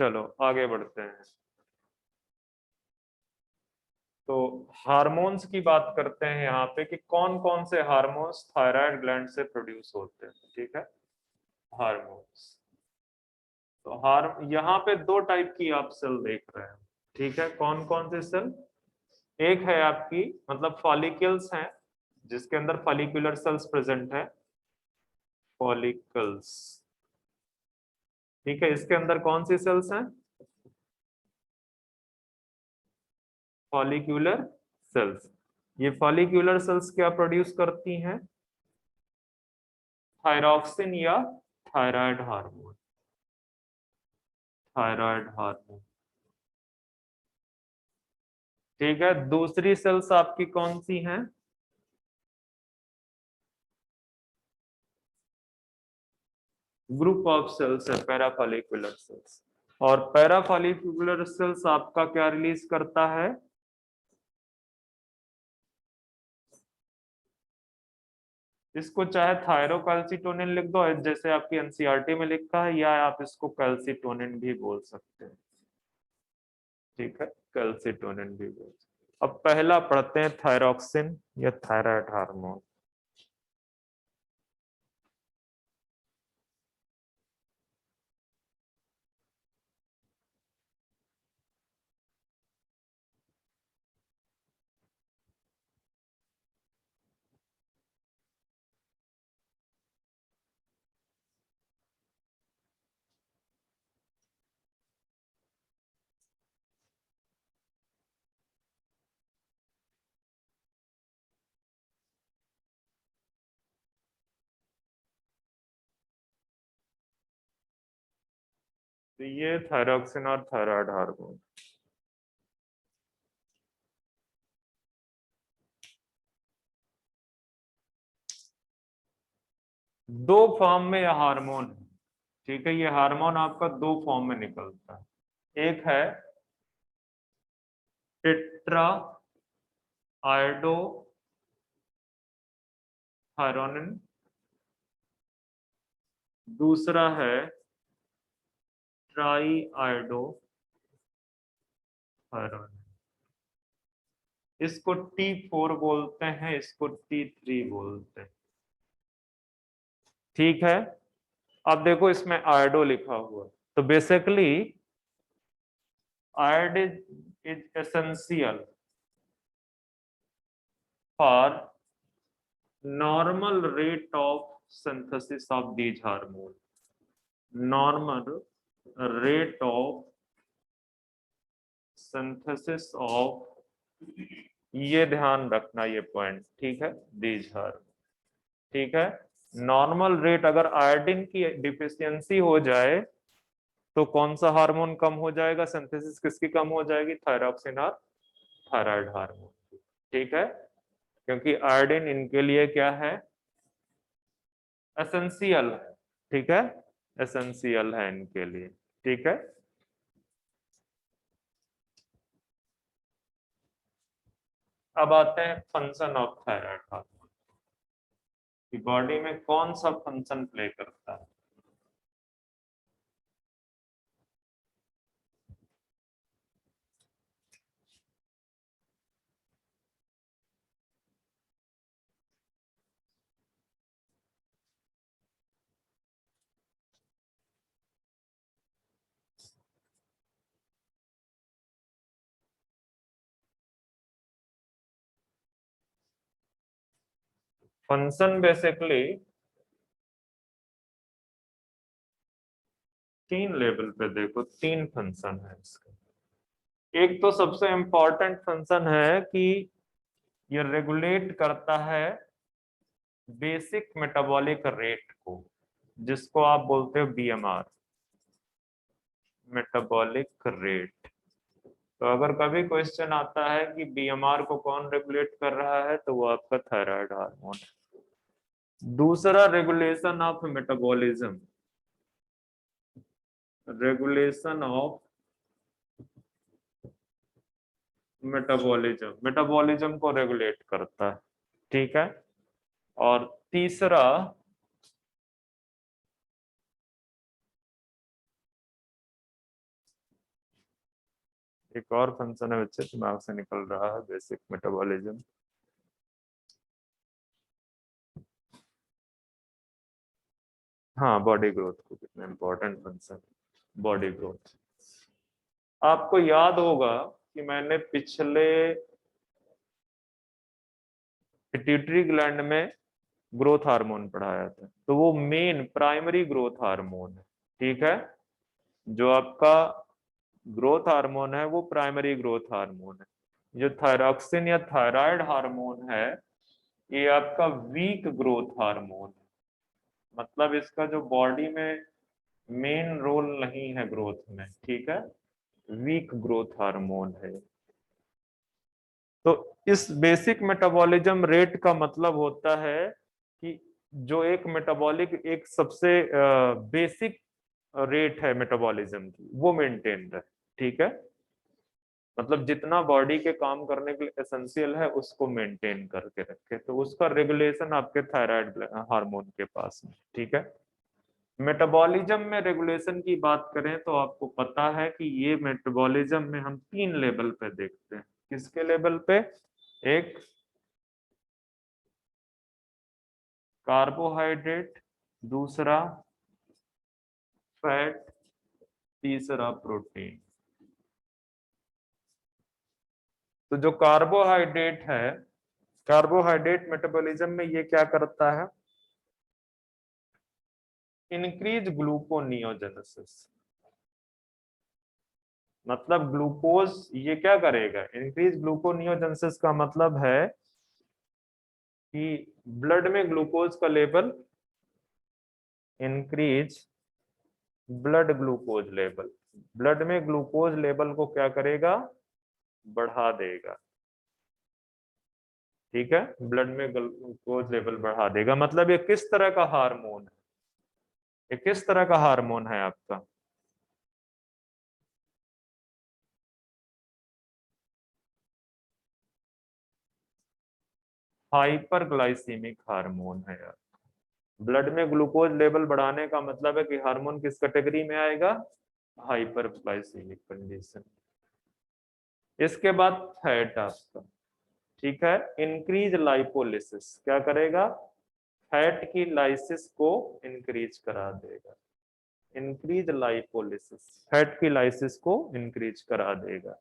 चलो आगे बढ़ते हैं। तो हार्मोन्स की बात करते हैं यहाँ पे कि कौन कौन से हार्मोन्स थायराइड ग्लैंड से प्रोड्यूस होते हैं। ठीक है, हार्मोन्स। तो यहाँ पे दो टाइप की आप सेल देख रहे हैं। ठीक है, कौन कौन से सेल? एक है आपकी मतलब फॉलिकल्स हैं, जिसके अंदर फॉलिकुलर सेल्स प्रेजेंट है, फॉलिकल्स। ठीक है, इसके अंदर कौन सी सेल्स हैं? Follicular cells. ये फॉलिक्यूलर सेल्स क्या प्रोड्यूस करती हैं? थायरॉक्सिन या थायराइड हार्मोन। Thyroid hormone. ठीक है, दूसरी सेल्स आपकी कौन सी हैं? ग्रुप ऑफ सेल्स है पैराफॉलिकुलर सेल्स। और पैराफॉलिकुलर सेल्स आपका क्या रिलीज करता है? इसको चाहे थायरोकैल्सिटोनिन लिख दो जैसे आपकी एनसीईआरटी में लिखा है, या आप इसको कैल्सिटोनिन भी बोल सकते हैं। ठीक है, कैल्सिटोनिन भी बोल सकते हैं। अब पहला पढ़ते हैं, थायरॉक्सिन या थायराइड हार्मोन। तो ये थायरॉक्सिन और थायराइड हार्मोन। दो फॉर्म में यह हार्मोन है। ठीक है, ये हार्मोन आपका दो फॉर्म में निकलता है। एक है टेट्रा आयोडो थायरोनिन, दूसरा है ट्राई आयोडो थायरोनिन। इसको T4 बोलते हैं, इसको T3 बोलते हैं। ठीक है, अब देखो इसमें आयोडो लिखा हुआ है, तो basically iodine is essential for normal rate of synthesis of these hormones. Normal rate of synthesis of, ये ध्यान रखना ये पॉइंट। ठीक है, these hormones। ठीक है, नॉर्मल रेट, अगर आयोडीन की डिफिशियंसी हो जाए तो कौन सा हार्मोन कम हो जाएगा? सिंथेसिस किसकी कम हो जाएगी? थायरॉक्सिन और थायराइड हार्मोन। ठीक है, क्योंकि आयोडीन इनके लिए क्या है? एसेंशियल है। ठीक है, एसेंशियल है इनके लिए। ठीक है, अब आते हैं फंक्शन ऑफ थायराइड हार्मोन कि बॉडी में कौन सा फंक्शन प्ले करता है। फंक्शन बेसिकली तीन लेवल पे देखो, तीन फंक्शन है इसका। एक तो सबसे इंपॉर्टेंट फंक्शन है कि ये रेगुलेट करता है बेसिक मेटाबॉलिक रेट को, जिसको आप बोलते हो बीएमआर, मेटाबॉलिक रेट। तो अगर कभी क्वेश्चन आता है कि बीएमआर को कौन रेगुलेट कर रहा है, तो वो आपका थायराइड हार्मोन है। दूसरा, regulation of metabolism, regulation of metabolism, metabolism को रेगुलेट करता है। ठीक है, और तीसरा एक और फंक्शन है बच्चे, दिमाग से निकल रहा है, बेसिक मेटाबॉलिज्म। हाँ, बॉडी ग्रोथ को, कितना इंपॉर्टेंट फंक्शन, बॉडी ग्रोथ। आपको याद होगा कि मैंने पिछले पिट्यूटरी ग्लैंड में ग्रोथ हार्मोन पढ़ाया था, तो वो मेन प्राइमरी ग्रोथ हार्मोन है, ठीक है। जो आपका ग्रोथ हार्मोन है वो प्राइमरी ग्रोथ हार्मोन है। जो थायरॉक्सिन या थायराइड हार्मोन है, ये आपका वीक ग्रोथ हार्मोन है। मतलब इसका जो बॉडी में मेन रोल नहीं है ग्रोथ में, ठीक है, वीक ग्रोथ हार्मोन है। तो इस बेसिक मेटाबॉलिज्म रेट का मतलब होता है कि जो एक मेटाबॉलिक, एक सबसे बेसिक रेट है मेटाबॉलिज्म की, वो मेंटेन रहे, ठीक है। मतलब जितना बॉडी के काम करने के लिए एसेंशियल है उसको मेंटेन करके रखे, तो उसका रेगुलेशन आपके थायराइड हार्मोन के पास है, ठीक है। मेटाबॉलिज्म में रेगुलेशन की बात करें तो आपको पता है कि ये मेटाबॉलिज्म में हम 3 लेवल पे देखते हैं। किसके लेवल पे? एक कार्बोहाइड्रेट, दूसरा फैट, तीसरा प्रोटीन। तो जो कार्बोहाइड्रेट है, कार्बोहाइड्रेट मेटाबॉलिज्म में ये क्या करता है? Increase gluconeogenesis. मतलब ग्लूकोज ये क्या करेगा? इंक्रीज ग्लूकोनियोजेनेसिस का मतलब है कि ब्लड में ग्लूकोज का level, increase blood glucose level, blood में ग्लूकोज लेवल को क्या करेगा? बढ़ा देगा, ठीक है। ब्लड में ग्लूकोज लेवल बढ़ा देगा। मतलब ये किस तरह का हार्मोन है? ये किस तरह का हार्मोन है आपका? हाइपरग्लाइसीमिक हार्मोन है यार। ब्लड में ग्लूकोज लेवल बढ़ाने का मतलब है कि हार्मोन किस कैटेगरी में आएगा? Hyperglycaemic condition. इसके बाद फैट आपका, ठीक है, इंक्रीज लाइपोलिसिस। क्या करेगा? फैट की लाइसिस को इंक्रीज करा देगा। इंक्रीज लाइपोलिसिस, फैट की लाइसिस को इंक्रीज करा देगा।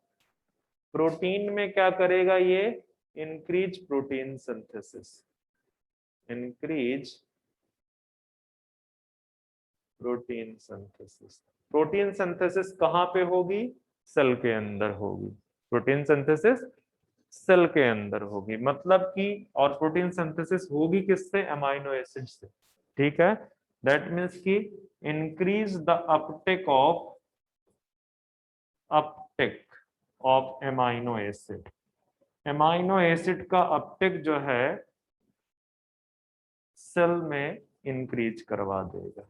प्रोटीन में क्या करेगा ये? Increase protein synthesis. Increase protein synthesis. Protein synthesis कहाँ पे होगी? सेल के अंदर होगी। प्रोटीन सिंथेसिस सेल के अंदर होगी, मतलब कि, और प्रोटीन सिंथेसिस होगी किससे? अमाइनो एसिड से, ठीक है। दैट मीन्स कि increase the Uptake of amino acid. Amino acid का अपटेक जो है सेल में इंक्रीज करवा देगा।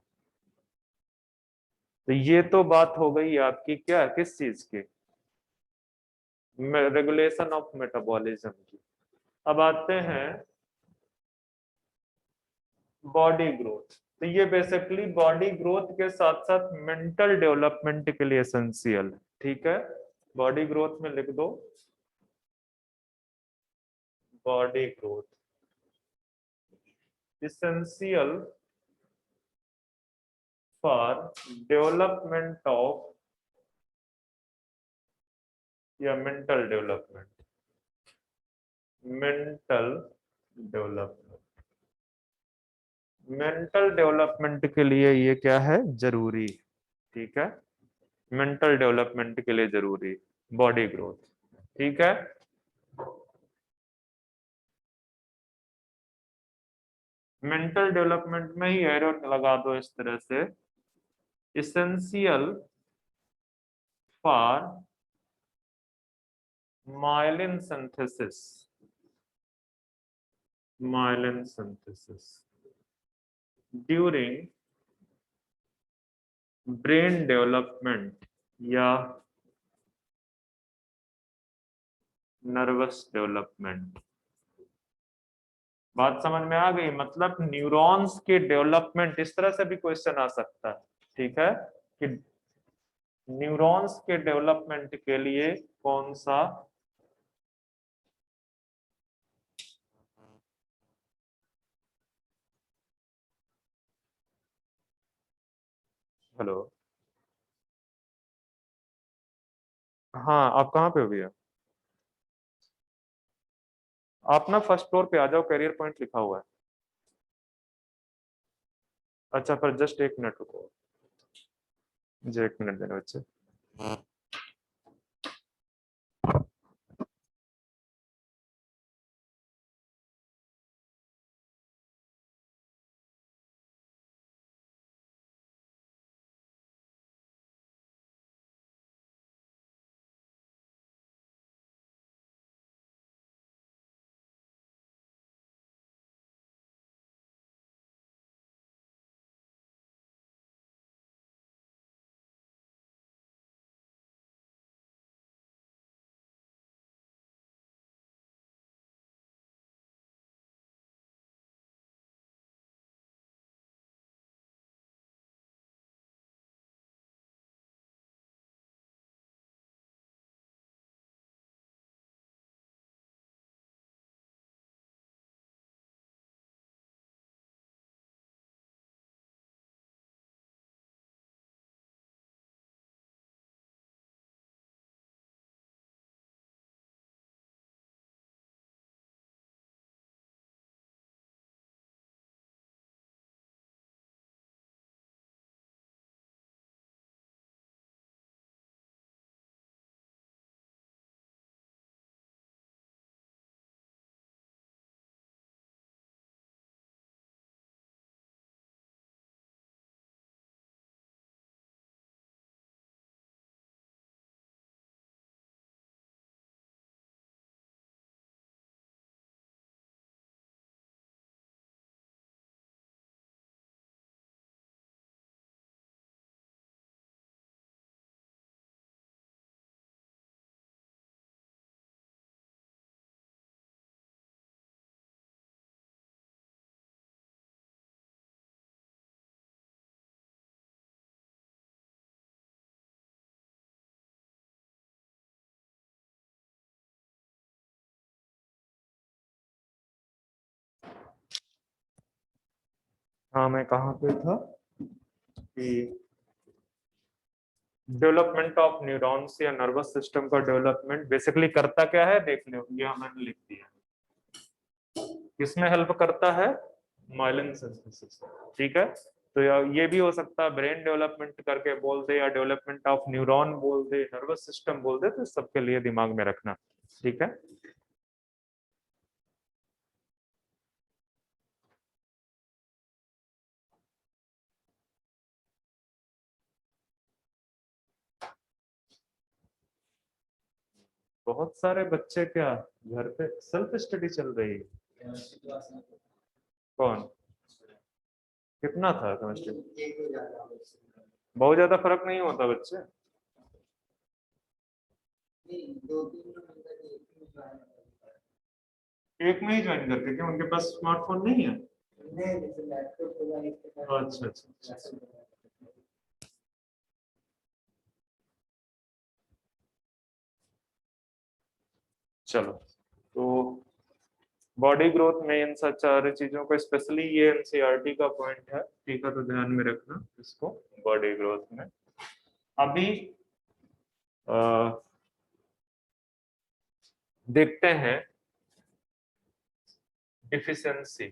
तो ये तो बात हो गई आपकी क्या, किस चीज की? रेगुलेशन ऑफ मेटाबॉलिज्म की। अब आते हैं बॉडी ग्रोथ। तो ये बेसिकली बॉडी ग्रोथ के साथ साथ मेंटल डेवलपमेंट के लिए एसेंशियल है, ठीक है। बॉडी ग्रोथ में लिख दो, body growth essential for development of या mental development, mental development. Mental development के लिए ये क्या है? जरूरी, ठीक है। मेंटल डेवलपमेंट के लिए जरूरी बॉडी ग्रोथ, ठीक है। मेंटल डेवलपमेंट में ही एरो लगा दो इस तरह से, essential for myelin synthesis, myelin synthesis during brain development या नर्वस डेवलपमेंट। बात समझ में आ गई? मतलब न्यूरॉन्स के डेवलपमेंट, इस तरह से भी क्वेश्चन आ सकता है, ठीक है, कि न्यूरॉन्स के डेवलपमेंट के लिए कौन सा हेलो। हाँ आप कहाँ पे हो भैया? आप ना फर्स्ट फ्लोर पे आ जाओ, करियर पॉइंट लिखा हुआ है। अच्छा पर जस्ट एक मिनट रुको, मुझे एक मिनट देना बच्चे। हाँ मैं कहाँ पे था कि डेवलपमेंट ऑफ न्यूरॉन्स या नर्वस सिस्टम का डेवलपमेंट बेसिकली करता क्या है देख लो, ये मैंने लिख दिया। किसमें हेल्प करता है? Myelin synthesis. ठीक है, तो ये भी हो सकता है ब्रेन डेवलपमेंट करके बोल दे, या डेवलपमेंट ऑफ न्यूरॉन बोल दे, नर्वस सिस्टम बोल दे, तो सबके लिए दिमाग में रखना। ठीक है, बहुत सारे बच्चे क्या घर पे सेल्फ स्टडी चल रही है? कौन? कितना था केमिस्ट्री? बहुत ज्यादा फर्क नहीं होता बच्चे। एक में ही ज्वाइन करते क्या? उनके पास स्मार्टफोन नहीं है? अच्छा अच्छा अच्छा। चलो, तो बॉडी ग्रोथ में इन सब सारी चीजों को, स्पेशली ये एनसीईआरटी का पॉइंट है, ठीक है, तो ध्यान में रखना इसको बॉडी ग्रोथ में। अभी अ, देखते हैं डिफिशियंसी।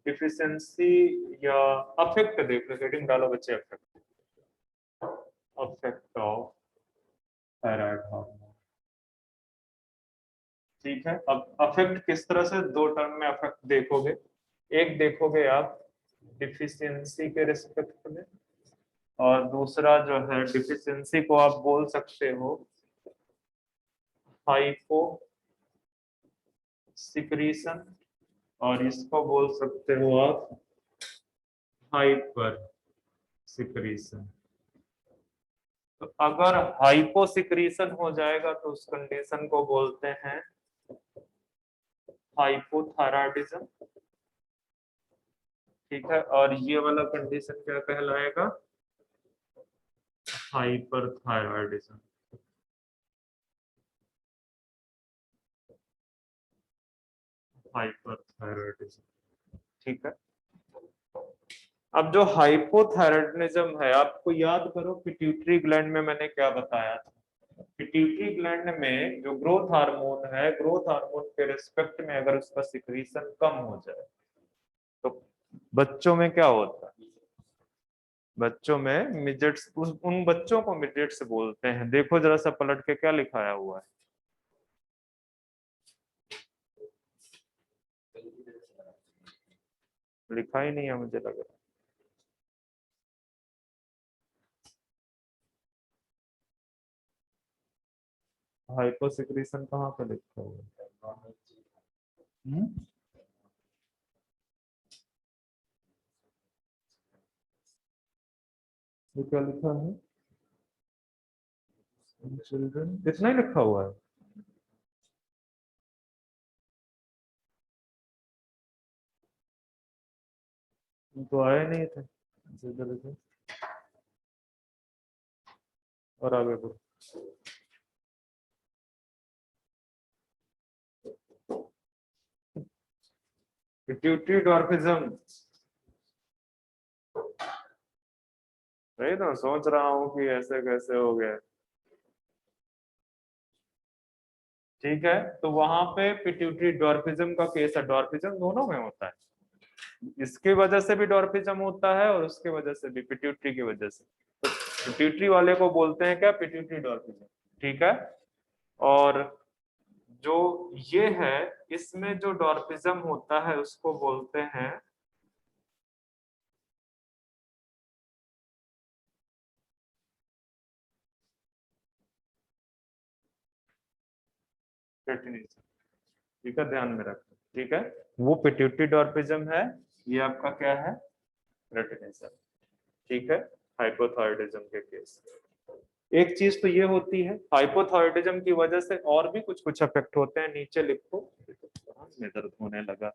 डिफिशियंसी या अफेक्ट, देख लो हेडिंग डालो बच्चे, affect. Affect of thyroid hormone. ठीक है, अब अफेक्ट किस तरह से, दो टर्म में अफेक्ट देखोगे। एक देखोगे आप डिफिशियंसी के रिस्पेक्ट में, और दूसरा जो है डिफिशियंसी को आप बोल सकते हो हाइपो सिक्रीशन, और इसको बोल सकते हो आप हाइपर सिक्रीशन। तो अगर हाइपोसिक्रीशन हो जाएगा तो उस कंडीशन को बोलते हैं हाइपोथायराइडिज्म। ठीक है, और ये वाला कंडीशन क्या कहलाएगा? हाइपरथायरॉयडिज्म। हाइपरथायरॉयडिज्म, ठीक है। अब जो हाइपोथायरॉयडिज्म है, आपको याद करो पिट्यूटरी ग्लैंड में मैंने क्या बताया था। पिट्यूटरी ग्लैंड में जो ग्रोथ हार्मोन है, ग्रोथ हार्मोन के रिस्पेक्ट में अगर उसका सिक्रीशन कम हो जाए तो बच्चों में क्या होता है? बच्चों में मिजेट्स, उन बच्चों को मिजेट्स बोलते हैं। देखो जरा सा पलट के क्या लिखाया हुआ है। लिखा ही नहीं है मुझे लग रहा। हाइपोसिक्रीशन कहाँ पे लिखा हुआ है? हम्म? ये क्या लिखा है? चिल्ड्रन, इतना ही लिखा हुआ है। तो आए नहीं थे सीधे लिखे। और आगे बढ़ो। पिट्यूटरी डॉर्फिज्म, वही तो सोच रहा हूँ कि ऐसे कैसे हो गया। ठीक है, तो वहां पे पिट्यूटरी डॉर्फिज्म का केस है। डॉर्फिज्म दोनों में होता है, इसके वजह से भी डॉर्फिज्म होता है और उसके वजह से भी, पिट्यूटरी की वजह से। तो पिट्यूटरी वाले को बोलते हैं क्या? पिट्यूटरी डॉर्फिज्म, ठीक है। और जो ये है, इसमें जो डॉर्फिज्म होता है उसको बोलते हैं क्रेटिनिज्म, ठीक है, ध्यान में रखना, ठीक है। वो पिट्यूटरी डॉर्फिज्म है, ये आपका क्या है? क्रेटिनिज्म, ठीक है। हाइपोथायरॉयडिज्म के केस, एक चीज तो ये होती है, हाइपोथायरॉयडिज्म की वजह से और भी कुछ कुछ इफेक्ट होते हैं। नीचे लिखो। हाँ, में दर्द होने लगा।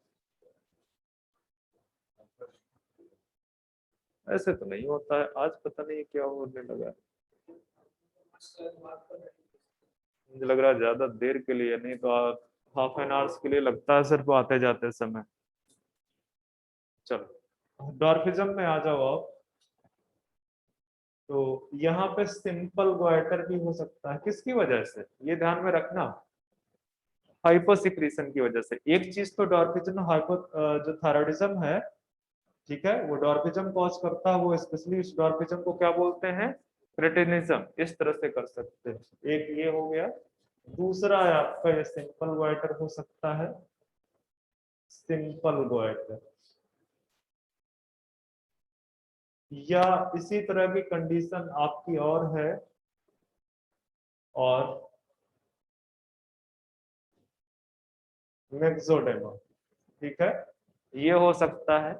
ऐसे तो नहीं होता है, आज पता नहीं क्या होने लगा है। मुझे लग रहा है ज्यादा देर के लिए नहीं तो हाफ एन आवर्स के लिए लगता है सिर्फ आते जाते समय। चलो डॉर्फिज्म में आ जाओ आप। तो यहाँ पे सिंपल गोइटर भी हो सकता है, किसकी वजह से? ये ध्यान में रखना, हाइपोसिक्रीशन की वजह से। एक चीज तो डॉर्फिज्म हाइपो जो थायराइडिज्म है, ठीक है, वो डॉर्फिज्म कॉज करता है, वो स्पेशली इस डॉर्फिज्म को क्या बोलते हैं? क्रेटिनिज्म। इस तरह से कर सकते हैं। एक ये हो गया। दूसरा है आपका ये सिंपल गोइटर हो सकता है, सिंपल गोइटर। या इसी तरह की कंडीशन आपकी और है, और मेक्सोडेमा, ठीक है, ये हो सकता है।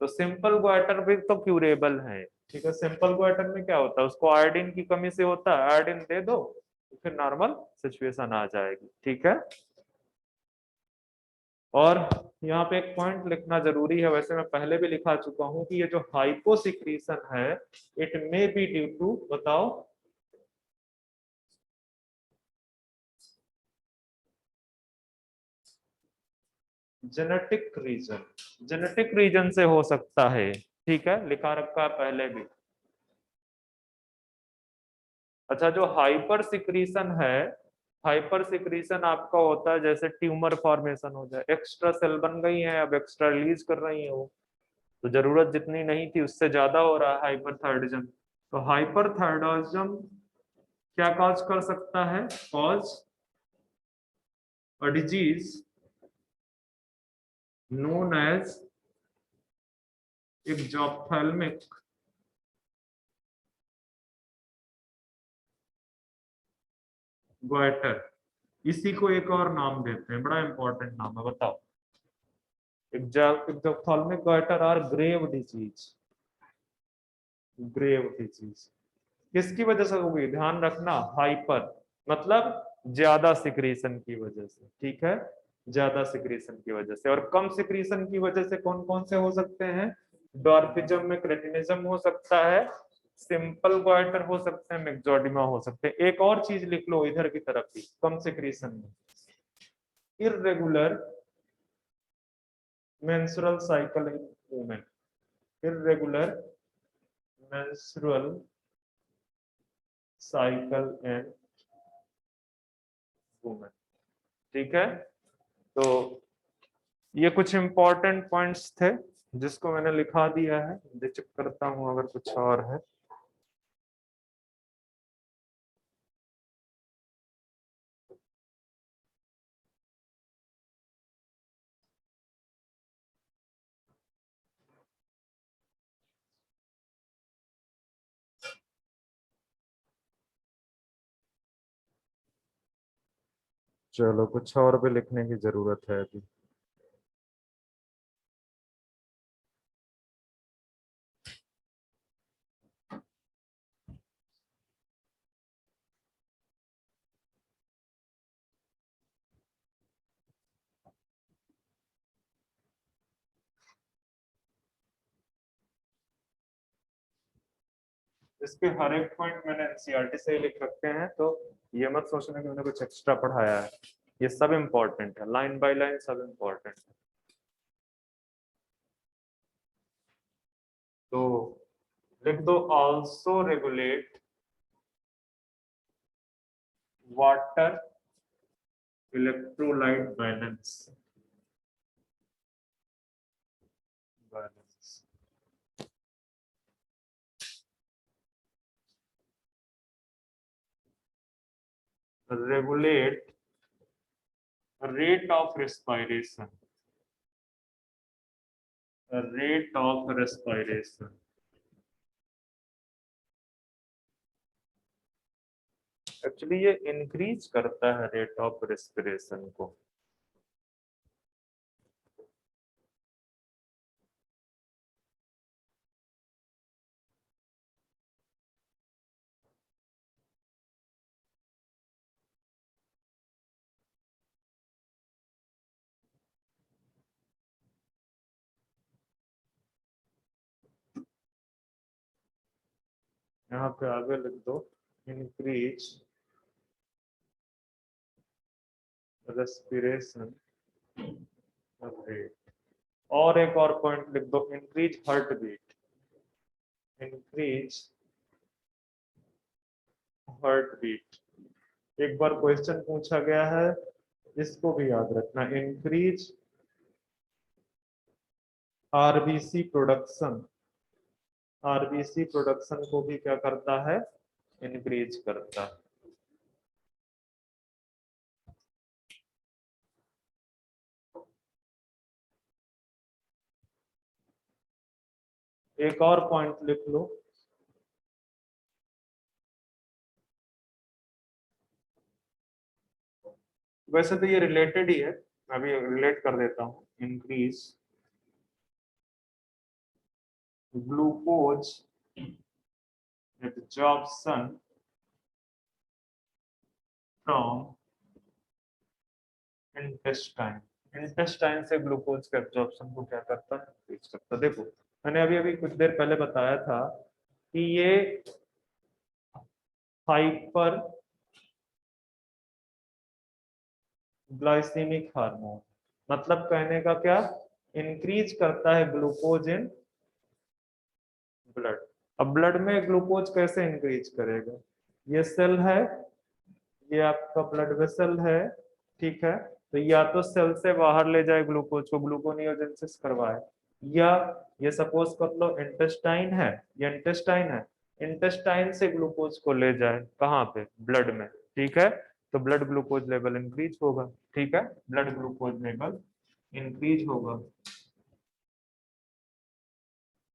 तो सिंपल गोइटर भी तो क्यूरेबल है, ठीक है। सिंपल गोइटर में क्या होता है? उसको आयोडीन की कमी से होता है, आयोडीन दे दो तो फिर नॉर्मल सिचुएशन आ जाएगी, ठीक है। और यहाँ पे एक पॉइंट लिखना जरूरी है, वैसे मैं पहले भी लिखा चुका हूं कि ये जो हाइपोसिक्रीशन है, it may be due to, बताओ, जेनेटिक रीजन। जेनेटिक रीजन से हो सकता है, ठीक है, लिखा रखा है पहले भी। अच्छा, जो हाइपर सिक्रीशन है, हाइपर सिक्रीशन आपका होता है जैसे ट्यूमर फॉर्मेशन हो जाए, एक्स्ट्रा सेल बन गई है, अब एक्स्ट्रा रिलीज कर रही है वो, तो जरूरत जितनी नहीं थी उससे ज्यादा हो रहा है हाइपरथायरॉयडिज्म। तो हाइपरथायरॉयडिज्म क्या कॉज कर सकता है? Cause a disease known as exophthalmic goitre. इसी को एक और नाम देते हैं, बड़ा इंपॉर्टेंट नाम है, बताओ। एक्जॉप्थेल्मिक गोइटर और ग्रेव डिजीज। ग्रेव डिजीज किसकी वजह से होगी? ध्यान रखना, हाइपर मतलब ज्यादा सिक्रीशन की वजह से, ठीक है। ज्यादा सिक्रीशन की वजह से। और कम सिक्रीशन की वजह से कौन कौन से हो सकते हैं? डॉर्फिज्म में क्रेटिनिज्म हो सकता है, सिंपल गोइटर हो सकते हैं, मिक्सोडिमा हो सकते हैं। एक और चीज लिख लो इधर की तरफ ही, कम सिक्रीशन में irregular menstrual cycle in women, irregular menstrual cycle in women. ठीक है, तो ये कुछ इंपॉर्टेंट पॉइंट्स थे जिसको मैंने लिखा दिया है, चेक करता हूं अगर कुछ और है। चलो कुछ और भी लिखने की जरूरत है अभी। इसके हर एक पॉइंट मैंने एनसीईआरटी से ही लिख रखे हैं, तो ये मत सोचना कि मैंने कुछ एक्स्ट्रा पढ़ाया है। ये सब इम्पोर्टेंट है, लाइन बाय लाइन सब इम्पोर्टेंट है। तो लिख दो also regulate water electrolyte balance, balance regulate rate of respiration, rate of respiration। Actually ये इंक्रीज करता है रेट ऑफ रेस्पिरेशन को। यहाँ पे आगे लिख दो इंक्रीज रेस्पिरेशन रेट। और एक और पॉइंट लिख दो increase heart beat, increase heart beat. एक बार क्वेश्चन पूछा गया है, इसको भी याद रखना, increase RBC production, RBC production को भी क्या करता है? इंक्रीज करता है। एक और पॉइंट लिख लो, वैसे तो ये रिलेटेड ही है, मैं अभी रिलेट कर देता हूँ। Increase glucose absorption from intestine, intestine से ग्लूकोज के एब्जॉर्प्शन को क्या करता है? इंक्रीज करता है। देखो मैंने अभी अभी कुछ देर पहले बताया था कि ये हाइपर ग्लाइसेमिक हार्मोन, मतलब कहने का क्या, इंक्रीज करता है ग्लूकोज इन ब्लड। अब ब्लड में ग्लूकोज कैसे इंक्रीज करेगा? ये सेल है, ये आपका ब्लड वेसल है, ठीक है, तो या तो सेल से बाहर ले जाए ग्लूकोज को, ग्लूकोनियोजेंसिस करवाए, या ये सपोज कर लो इंटेस्टाइन है, ये इंटेस्टाइन है, इंटेस्टाइन से ग्लूकोज को ले जाए कहाँ पे? ब्लड में, ठीक है, तो ब्लड ग्लूकोज लेवल इंक्रीज होगा। ठीक है, ब्लड ग्लूकोज लेवल इंक्रीज होगा।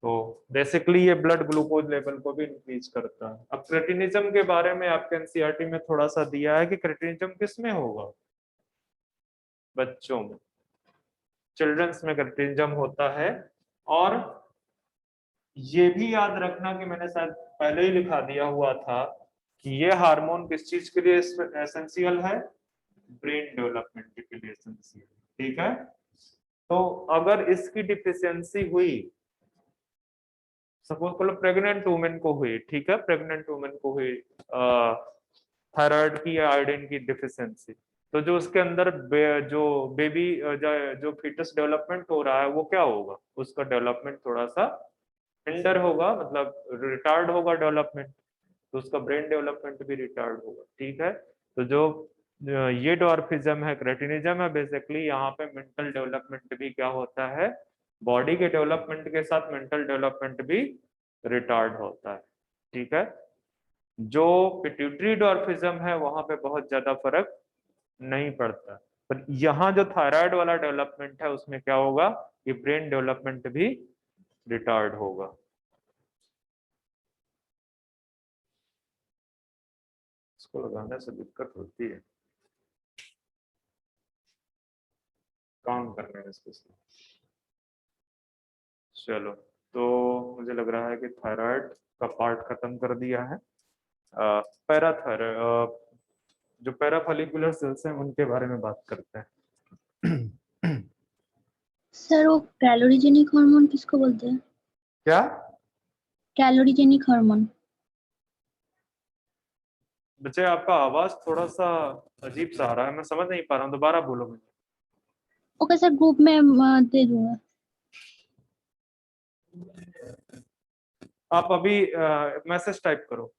तो बेसिकली ये ब्लड ग्लूकोज लेवल को भी इंक्रीज करता है। अब क्रेटिनिज्म के बारे में आपके एनसीईआरटी में थोड़ा सा दिया है कि क्रेटिनिज्म किस में होगा? बच्चों में, चिल्ड्रंस में क्रेटिनिज्म होता है। और ये भी याद रखना कि मैंने शायद पहले ही लिखा दिया हुआ था कि ये हार्मोन किस चीज के लिए एसेंशियल है? ब्रेन डेवलपमेंट के लिए डिफिशियंसी, ठीक है। तो अगर इसकी डिफिशियंसी हुई, सपोज करो प्रेग्नेंट वुमेन को हुई, ठीक है, प्रेग्नेंट वुमेन को हुई थायराइड की या आयोडीन की डिफिशियंसी, तो जो उसके अंदर जो बेबी जो फीटस डेवलपमेंट हो रहा है वो क्या होगा, उसका डेवलपमेंट थोड़ा सा हिंडर होगा, मतलब रिटार्ड होगा डेवलपमेंट, तो उसका ब्रेन डेवलपमेंट भी रिटार्ड होगा, ठीक है। तो जो ये डॉर्फिज्म है, क्रेटिनिज्म है, बेसिकली यहाँ पे मेंटल डेवलपमेंट भी क्या होता है, बॉडी के डेवलपमेंट के साथ मेंटल डेवलपमेंट भी रिटार्ड होता है, ठीक है। जो पिट्यूटरी डॉर्फिज्म है वहां पे बहुत ज्यादा फर्क नहीं पड़ता, पर यहाँ जो थायराइड वाला डेवलपमेंट है उसमें क्या होगा, कि ब्रेन डेवलपमेंट भी रिटार्ड होगा। इसको लगाने से दिक्कत होती है काम करने में स्पेशली। चलो, तो मुझे लग रहा है कि थायराइड का पार्ट खत्म कर दिया है। पैराथायराइड, जो पैराफॉलिकुलर सेल्स हैं उनके बारे में बात करते हैं। सर वो कैलोरीजेनिक हार्मोन किसको बोलते हैं? क्या? कैलोरीजेनिक हार्मोन। बच्चे आपका आवाज थोड़ा सा अजीब सा आ रहा है, मैं समझ नहीं पा रहा हूँ, दोबारा बोलो मुझे। ओके सर, ग्रुप में दे दूंगा। आप अभी मैसेज टाइप करो।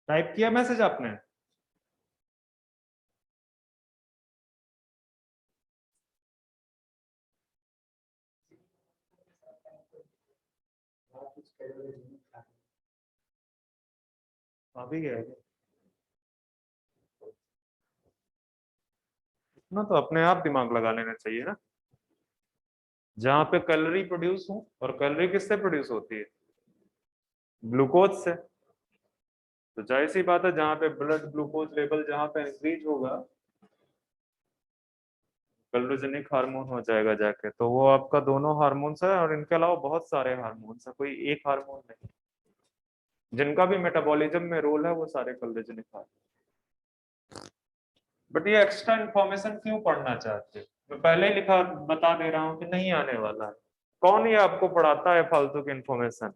टाइप किया मैसेज आपने? अभी गया इतना तो अपने आप दिमाग लगा लेना चाहिए ना। जहाँ पे कैलोरी प्रोड्यूस हो, और कैलोरी किससे प्रोड्यूस होती है, ग्लूकोज से। तो जाहिर सी बात है जहाँ पे ब्लड ग्लूकोज लेवल जहाँ पे इंक्रीज होगा, कैलोरीजेनिक हार्मोन हो जाएगा जाके। तो वो आपका दोनों हार्मोन्स है, और इनके अलावा बहुत सारे हार्मोन्स है, कोई एक हार्मोन नहीं, जिनका भी मेटाबॉलिज्म में रोल है वो सारे कैलोरीजेनिक हार्मोन। बट ये एक्स्ट्रा इंफॉर्मेशन क्यों पढ़ना चाहते हो? मैं पहले ही लिखा बता दे रहा हूँ कि नहीं आने वाला है। कौन ये आपको पढ़ाता है फालतू की इंफॉर्मेशन?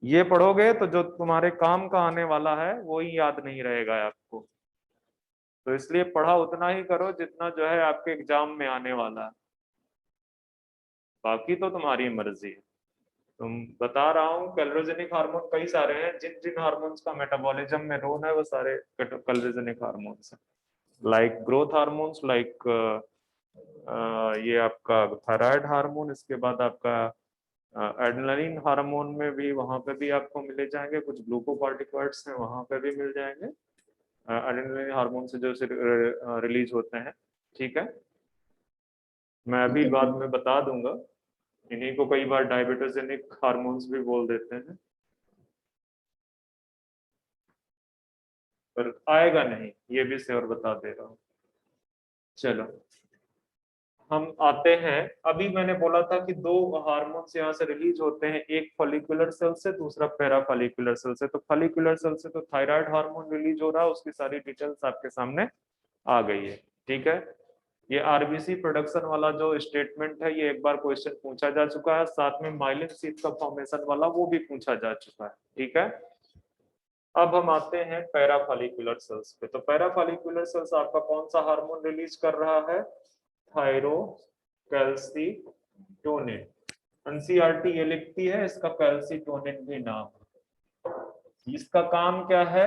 ये पढ़ोगे तो जो तुम्हारे काम का आने वाला है वो ही याद नहीं रहेगा आपको। तो इसलिए पढ़ा उतना ही करो जितना जो है आपके एग्जाम में आने वाला है, बाकी तो तुम्हारी मर्जी है। तुम बता रहा हूँ कैलोरीजेनिक हार्मोन कई सारे हैं, जिन जिन हार्मोन्स का मेटाबॉलिज्म में रोल है वो सारे कैलोरीजेनिक हार्मोन्स हैं। लाइक ग्रोथ हार्मोन्स, लाइक ये आपका थायराइड हार्मोन, इसके बाद आपका एड्रेनलिन हार्मोन में भी, वहां पे भी आपको मिले जाएंगे, कुछ ग्लूकोकॉर्टिकॉइड्स हैं वहां पे भी मिल जाएंगे, एड्रेनलिन हार्मोन से जो रिलीज होते हैं, ठीक है। मैं अभी ओके बाद सर। में बता दूंगा। इन्हीं को कई बार डायबिटोजेनिक हार्मोन्स भी बोल देते हैं, पर आएगा नहीं, ये भी श्योर बता दे रहा हूँ। चलो, हम आते हैं। अभी मैंने बोला था कि दो हार्मोन्स यहाँ से रिलीज होते हैं, एक फॉलिकुलर सेल से, दूसरा पैरा फॉलिकुलर सेल से। तो फॉलिकुलर सेल से तो थायराइड हार्मोन रिलीज हो रहा है, उसकी सारी डिटेल्स आपके सामने आ गई है, ठीक है। ये आरबीसी प्रोडक्शन वाला जो स्टेटमेंट है ये एक बार क्वेश्चन पूछा जा चुका है, साथ में माइलिन शीथ का फॉर्मेशन वाला वो भी पूछा जा चुका है, ठीक है। अब हम आते हैं पैराफॉलिकुलर सेल्स पे। तो पैराफॉलिकुलर सेल्स आपका कौन सा हार्मोन रिलीज कर रहा है, थायरोकैल्सिटोनिन। एनसीईआरटी ये लिखती है इसका कैल्सिटोनिन भी नाम है। इसका काम क्या है,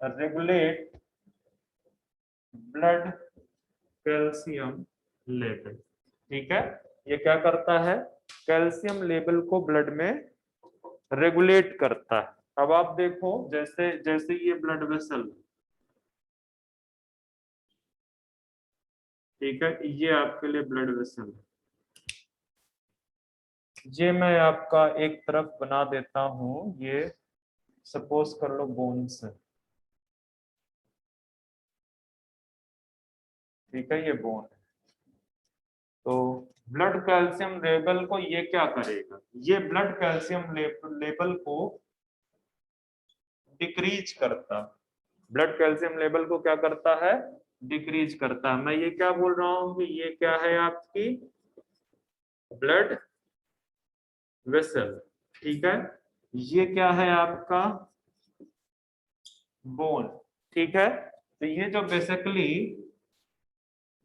रेगुलेट ब्लड कैल्शियम लेवल, ठीक है। ये क्या करता है, कैल्शियम लेवल को ब्लड में रेगुलेट करता है। अब आप देखो, जैसे जैसे ये ब्लड वेसल ठीक है, ये आपके लिए ब्लड वेसल है। ये मैं आपका एक तरफ बना देता हूं, ये सपोज कर लो बोन्स है, ठीक है, ये बोन है। तो ब्लड कैल्शियम लेवल को ये क्या करेगा, ये ब्लड कैल्शियम लेवल को डिक्रीज करता, ब्लड कैल्शियम लेवल को क्या करता है, डिक्रीज करता है। मैं ये क्या बोल रहा हूँ कि ये क्या है आपकी ब्लड वेसल, ठीक है, ये क्या है आपका बोन, ठीक है। तो ये जो बेसिकली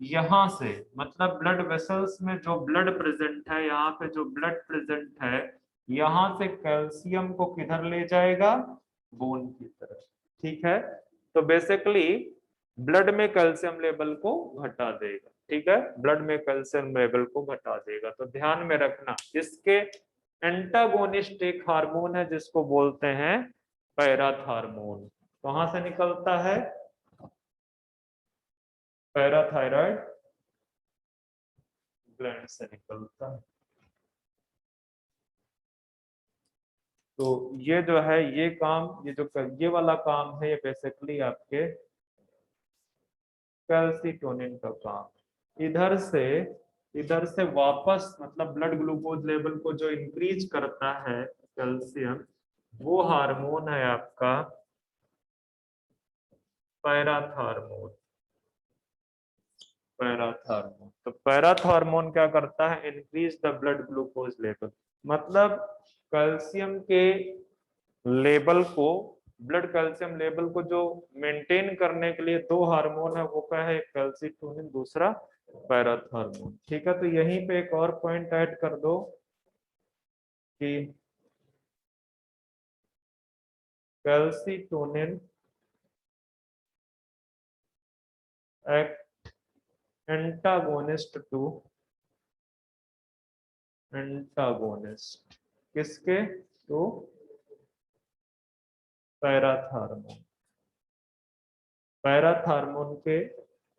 यहां से मतलब ब्लड वेसल्स में जो ब्लड प्रेजेंट है, यहाँ पे जो ब्लड प्रेजेंट है, यहां से कैल्शियम को किधर ले जाएगा, बोन की तरफ, ठीक है। तो बेसिकली ब्लड में कैल्शियम लेवल को घटा देगा, ठीक है, ब्लड में कैल्शियम लेवल को घटा देगा। तो ध्यान में रखना, इसके एंटागोनिस्ट एक हार्मोन है जिसको बोलते हैं पैराथार्मोन। कहां से निकलता है, पैराथायराइड ग्लैंड से निकलता है। तो ये जो है ये काम, ये जो ये वाला काम है, ये बेसिकली आपके कैल्सिटोनिन का काम। इधर से वापस मतलब ब्लड ग्लूकोज लेवल को जो इंक्रीज करता है कैल्शियम, वो हार्मोन है आपका पैराथार्मोन। पैराथार्मोन, तो पैराथार्मोन क्या करता है, increase the blood glucose level. मतलब कैल्शियम के लेवल को, ब्लड कैल्शियम लेवल को जो मेंटेन करने के लिए दो हार्मोन है, वो क्या है, एक कैल्सिटोनिन, दूसरा पैराथार्मोन, ठीक है। तो यहीं पे एक और पॉइंट ऐड कर दो कि calcitonin act antagonist to antagonist, किसके, तो पैराथार्मोन, पैराथार्मोन के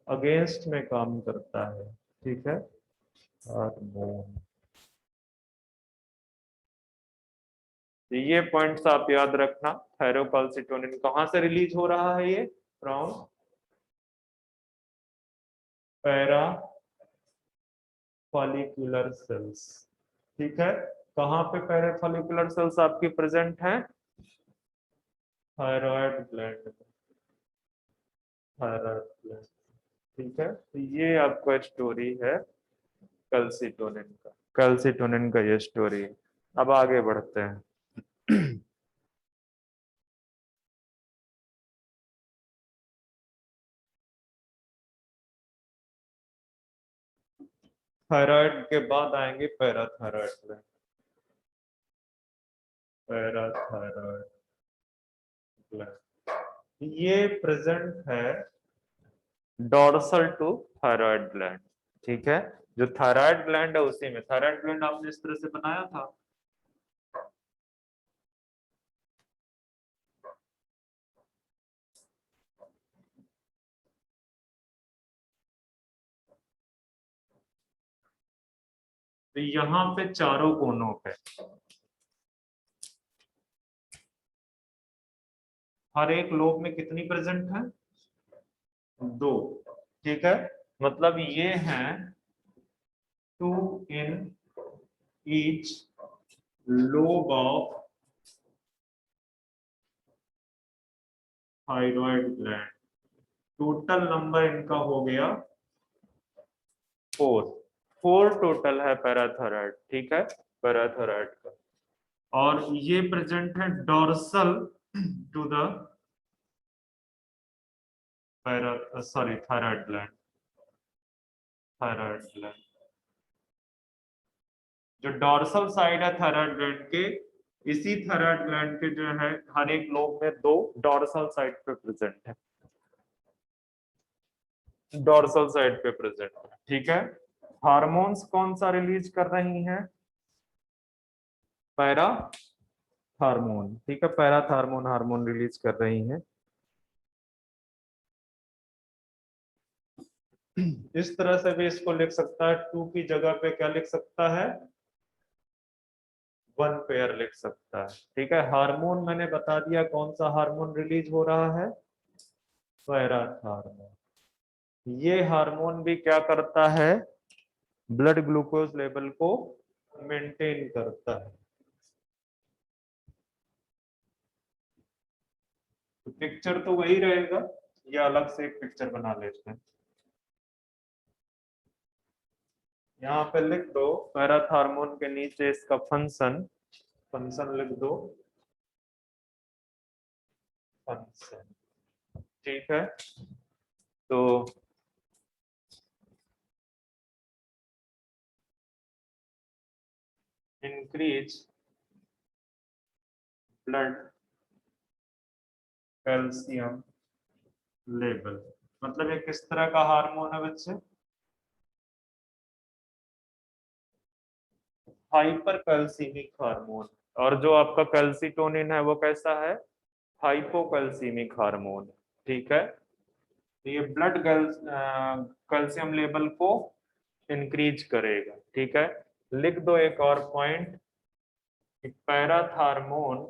अगेंस्ट में काम करता है, ठीक है, हार्मोन। तो ये पॉइंट्स आप याद रखना। थायरोकैल्सिटोनिन कहां से रिलीज हो रहा है, ये फ्रॉम पैरा फॉलिकुलर सेल्स, ठीक है। कहां पे पैरा फॉलिकुलर सेल्स आपकी प्रेजेंट है, थायराइड ग्लैंड में, थायराइड ग्लैंड, ठीक है। तो ये आपका स्टोरी है कैल्सिटोनिन का, कैल्सिटोनिन का ये स्टोरी है। अब आगे बढ़ते हैं। थायराइड के बाद आएंगे पैराथायराइड ग्लैंड, पैराथायराइड ग्लैंड ये प्रेजेंट है डोर्सल टू थायराइड ग्लैंड, ठीक है। जो थायराइड ग्लैंड है उसी में, थायराइड ग्लैंड आपने इस तरह से बनाया था, तो यहाँ पे चारों कोनों पे हर एक लोब में कितनी प्रेजेंट है, दो, ठीक है। मतलब ये हैं two in each lobe of thyroid gland, total number इनका हो गया फोर, फोर टोटल है पैराथायराइड, ठीक है, पैराथायराइड का। और ये प्रेजेंट है dorsal to the para sorry thyroid gland, thyroid gland जो डोर्सल साइड है थायराइड ग्लैंड के, इसी थायराइड ग्लैंड के जो है हर एक लोब में दो डोर्सल साइड पे प्रेजेंट है, डोर्सल साइड पे प्रेजेंट है, ठीक है। हार्मोन्स कौन सा रिलीज कर रही हैं, पैरा हार्मोन, ठीक है, पैराथार्मोन हार्मोन रिलीज कर रही हैं। इस तरह से भी इसको लिख सकता है, 2 की जगह पे क्या लिख सकता है, 1 पेयर लिख सकता है। ठीक है, हार्मोन मैंने बता दिया कौन सा हार्मोन रिलीज हो रहा है, पैराथार्मोन। ये हार्मोन भी क्या करता है, ब्लड ग्लूकोज लेवल को मेंटेन करता है। तो पिक्चर तो वही रहेगा, या अलग से एक पिक्चर बना लेते हैं। यहाँ पे लिख दो पैराथार्मोन के नीचे इसका फंक्शन, फंक्शन लिख दो, फंक्शन। ठीक है, तो इंक्रीज ब्लड कैल्शियम लेवल, मतलब ये किस तरह का हार्मोन है बच्चे, हाइपर कैल्सीमिक हार्मोन। और जो आपका कैल्सिटोनिन है वो कैसा है, हाइपोकैल्सीमिक हार्मोन। ठीक है, तो ये ब्लड कैल्शियम लेवल को इंक्रीज करेगा। ठीक है, लिख दो एक और point, parathormone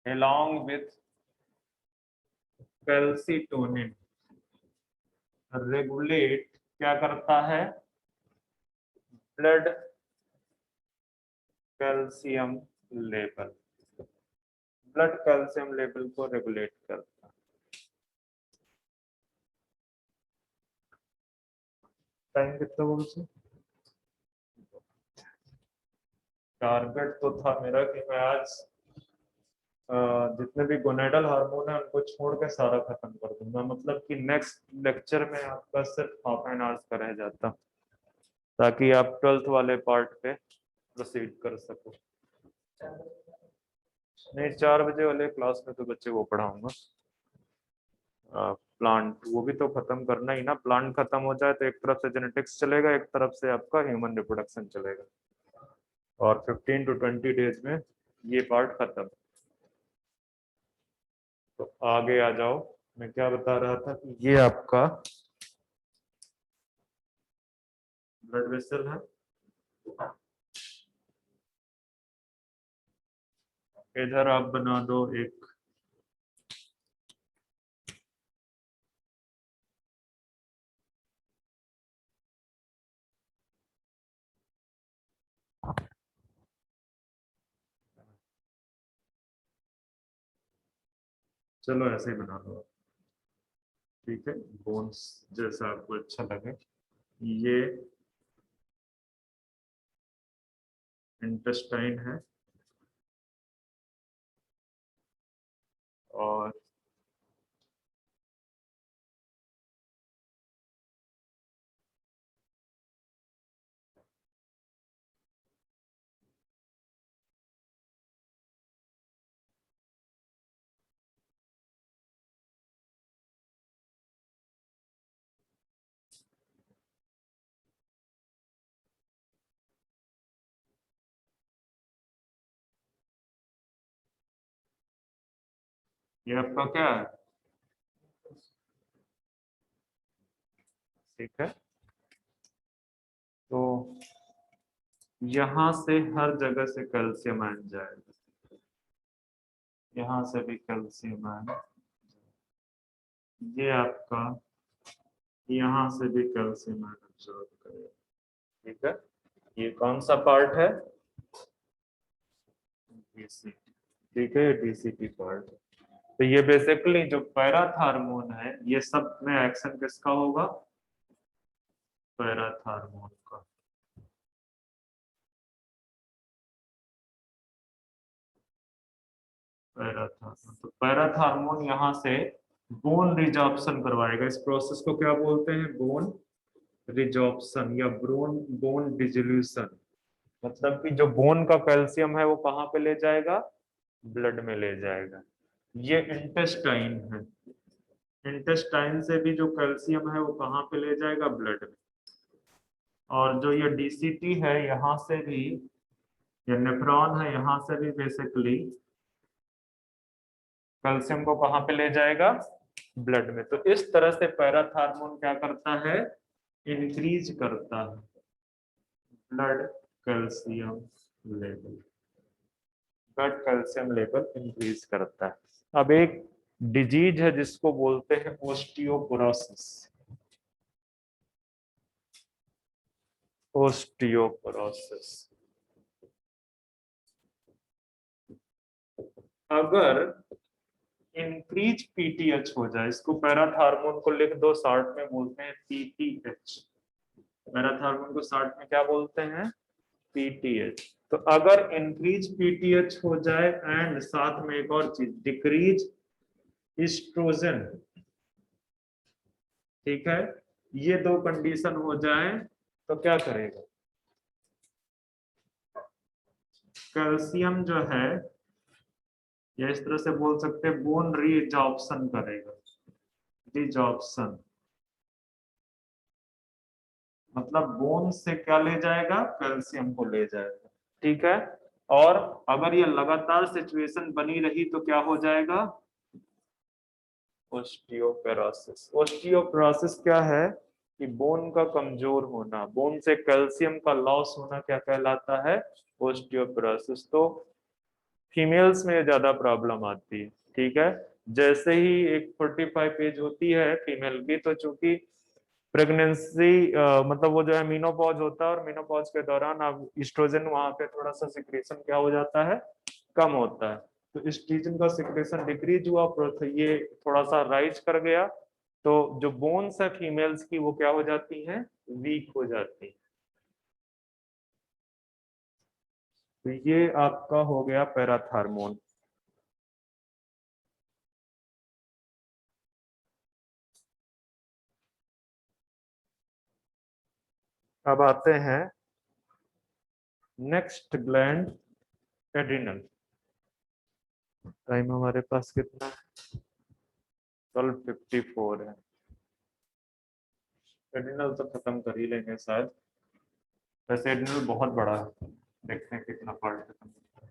along with calcitonin regulate, क्या करता है, blood calcium level, blood calcium level को रेगुलेट करता है। टाइम कितना बोल से, टारगेट तो था मेरा कि मैं आज जितने भी गोनेडल हार्मोन है उनको छोड़ के सारा खत्म कर दूंगा, मतलब कि नेक्स्ट लेक्चर में आपका सिर्फ हाफ एन आवर्स का रह जाता, ताकि आप 12th वाले पार्ट पे प्रोसीड कर सको। नहीं, 4 बजे वाले क्लास में तो बच्चे वो पढ़ाऊंगा, प्लांट, वो भी तो खत्म करना ही ना, प्लांट खत्म हो जाए तो एक तरफ से जेनेटिक्स चलेगा, एक तरफ से आपका ह्यूमन रिप्रोडक्शन चलेगा, और 15 to 20 डेज में ये पार्ट खत्म। तो आगे आ जाओ, मैं क्या बता रहा था कि ये आपका ब्लड वेसल है, इधर आप बना दो एक चलो ऐसे ही बना दो, ठीक है, बोन्स जैसा आपको अच्छा लगे। ये इंटेस्टाइन है, और ये आपका क्या है, ठीक है। तो यहाँ से हर जगह से कैल्शियम आयन जाएगा, यहाँ से भी कैल्शियम आयन, ये आपका यहाँ से भी कैल्शियम आयन एब्जॉर्ब करेगा। ठीक है, ये कौन सा पार्ट है, डीसीटी। ठीक है, ये डीसीटी पार्ट है। तो ये बेसिकली जो पैराथार्मोन है, ये सब में एक्शन किसका होगा, पैराथार्मोन का। पैराथार्मोन, तो पैराथार्मोन यहाँ से बोन रिजॉर्प्शन करवाएगा। इस प्रोसेस को क्या बोलते हैं, बोन रिजॉर्प्शन या बोन बोन डिसोल्यूशन। मतलब कि जो बोन का कैल्शियम है वो कहाँ पे ले जाएगा, ब्लड में ले जाएगा। ये इंटेस्टाइन है, इंटेस्टाइन से भी जो कैल्शियम है वो कहाँ पे ले जाएगा, ब्लड में। और जो ये डीसीटी है, यहाँ से भी, ये नेफ्रॉन है, यहाँ से भी बेसिकली कैल्शियम को कहाँ पे ले जाएगा, ब्लड में। तो इस तरह से पैराथार्मोन क्या करता है, इंक्रीज करता है blood calcium level, blood calcium level increase करता है। अब एक डिजीज है जिसको बोलते हैं ओस्टियोपोरोसिस, ओस्टियोपोरोसिस। अगर इंक्रीज पीटीएच हो जाए, इसको पैराथार्मोन को लिख दो, शॉर्ट में बोलते हैं पीटीएच। पैराथार्मोन को शॉर्ट में क्या बोलते हैं, पीटीएच। तो अगर इंक्रीज पीटीएच हो जाए एंड साथ में एक और चीज डिक्रीज एस्ट्रोजन, ठीक है, ये दो कंडीशन हो जाए तो क्या करेगा, कैल्शियम जो है, या इस तरह से बोल सकते हैं बोन रीजॉर्प्शन करेगा, रिजॉर्प्शन मतलब बोन से क्या ले जाएगा, कैल्शियम को ले जाएगा, ठीक है। और अगर ये लगातार सिचुएशन बनी रही तो क्या हो जाएगा, ओस्टियोपोरोसिस। ओस्टियोपोरोसिस क्या है कि बोन का कमजोर होना, बोन से कैल्शियम का लॉस होना क्या कहलाता है, ओस्टियोपोरोसिस। तो फीमेल्स में ज्यादा प्रॉब्लम आती है, ठीक है। जैसे ही एक 45 एज होती है फीमेल की, तो चूंकि प्रेगनेंसी मतलब वो जो है मीनोपॉज होता है, और मीनोपॉज के दौरान अब इस्ट्रोजन वहां पे थोड़ा सा सिक्रेशन क्या हो जाता है, कम होता है। तो इस्ट्रोजन का सिक्रेशन डिक्रीज हुआ, ये थोड़ा सा राइज कर गया, तो जो बोन्स है फीमेल्स की वो क्या हो जाती हैं, वीक हो जाती है। तो ये आपका हो गया पैराथार्मोन। अब आते हैं नेक्स्ट ग्लैंड, एड्रिनल। टाइम हमारे पास कितना है, 12:54 है। एड्रिनल तो खत्म कर ही लेंगे शायद, वैसे एड्रिनल बहुत बड़ा है, देखते हैं कितना पार्ट खत्म होता है।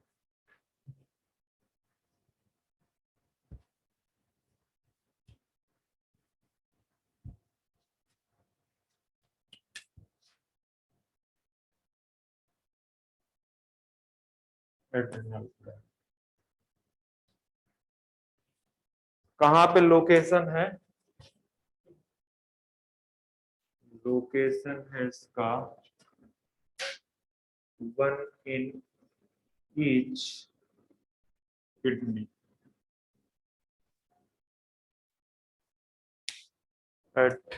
एड्रिनल कहाँ पे लोकेशन है, लोकेशन है इसका one in each kidney at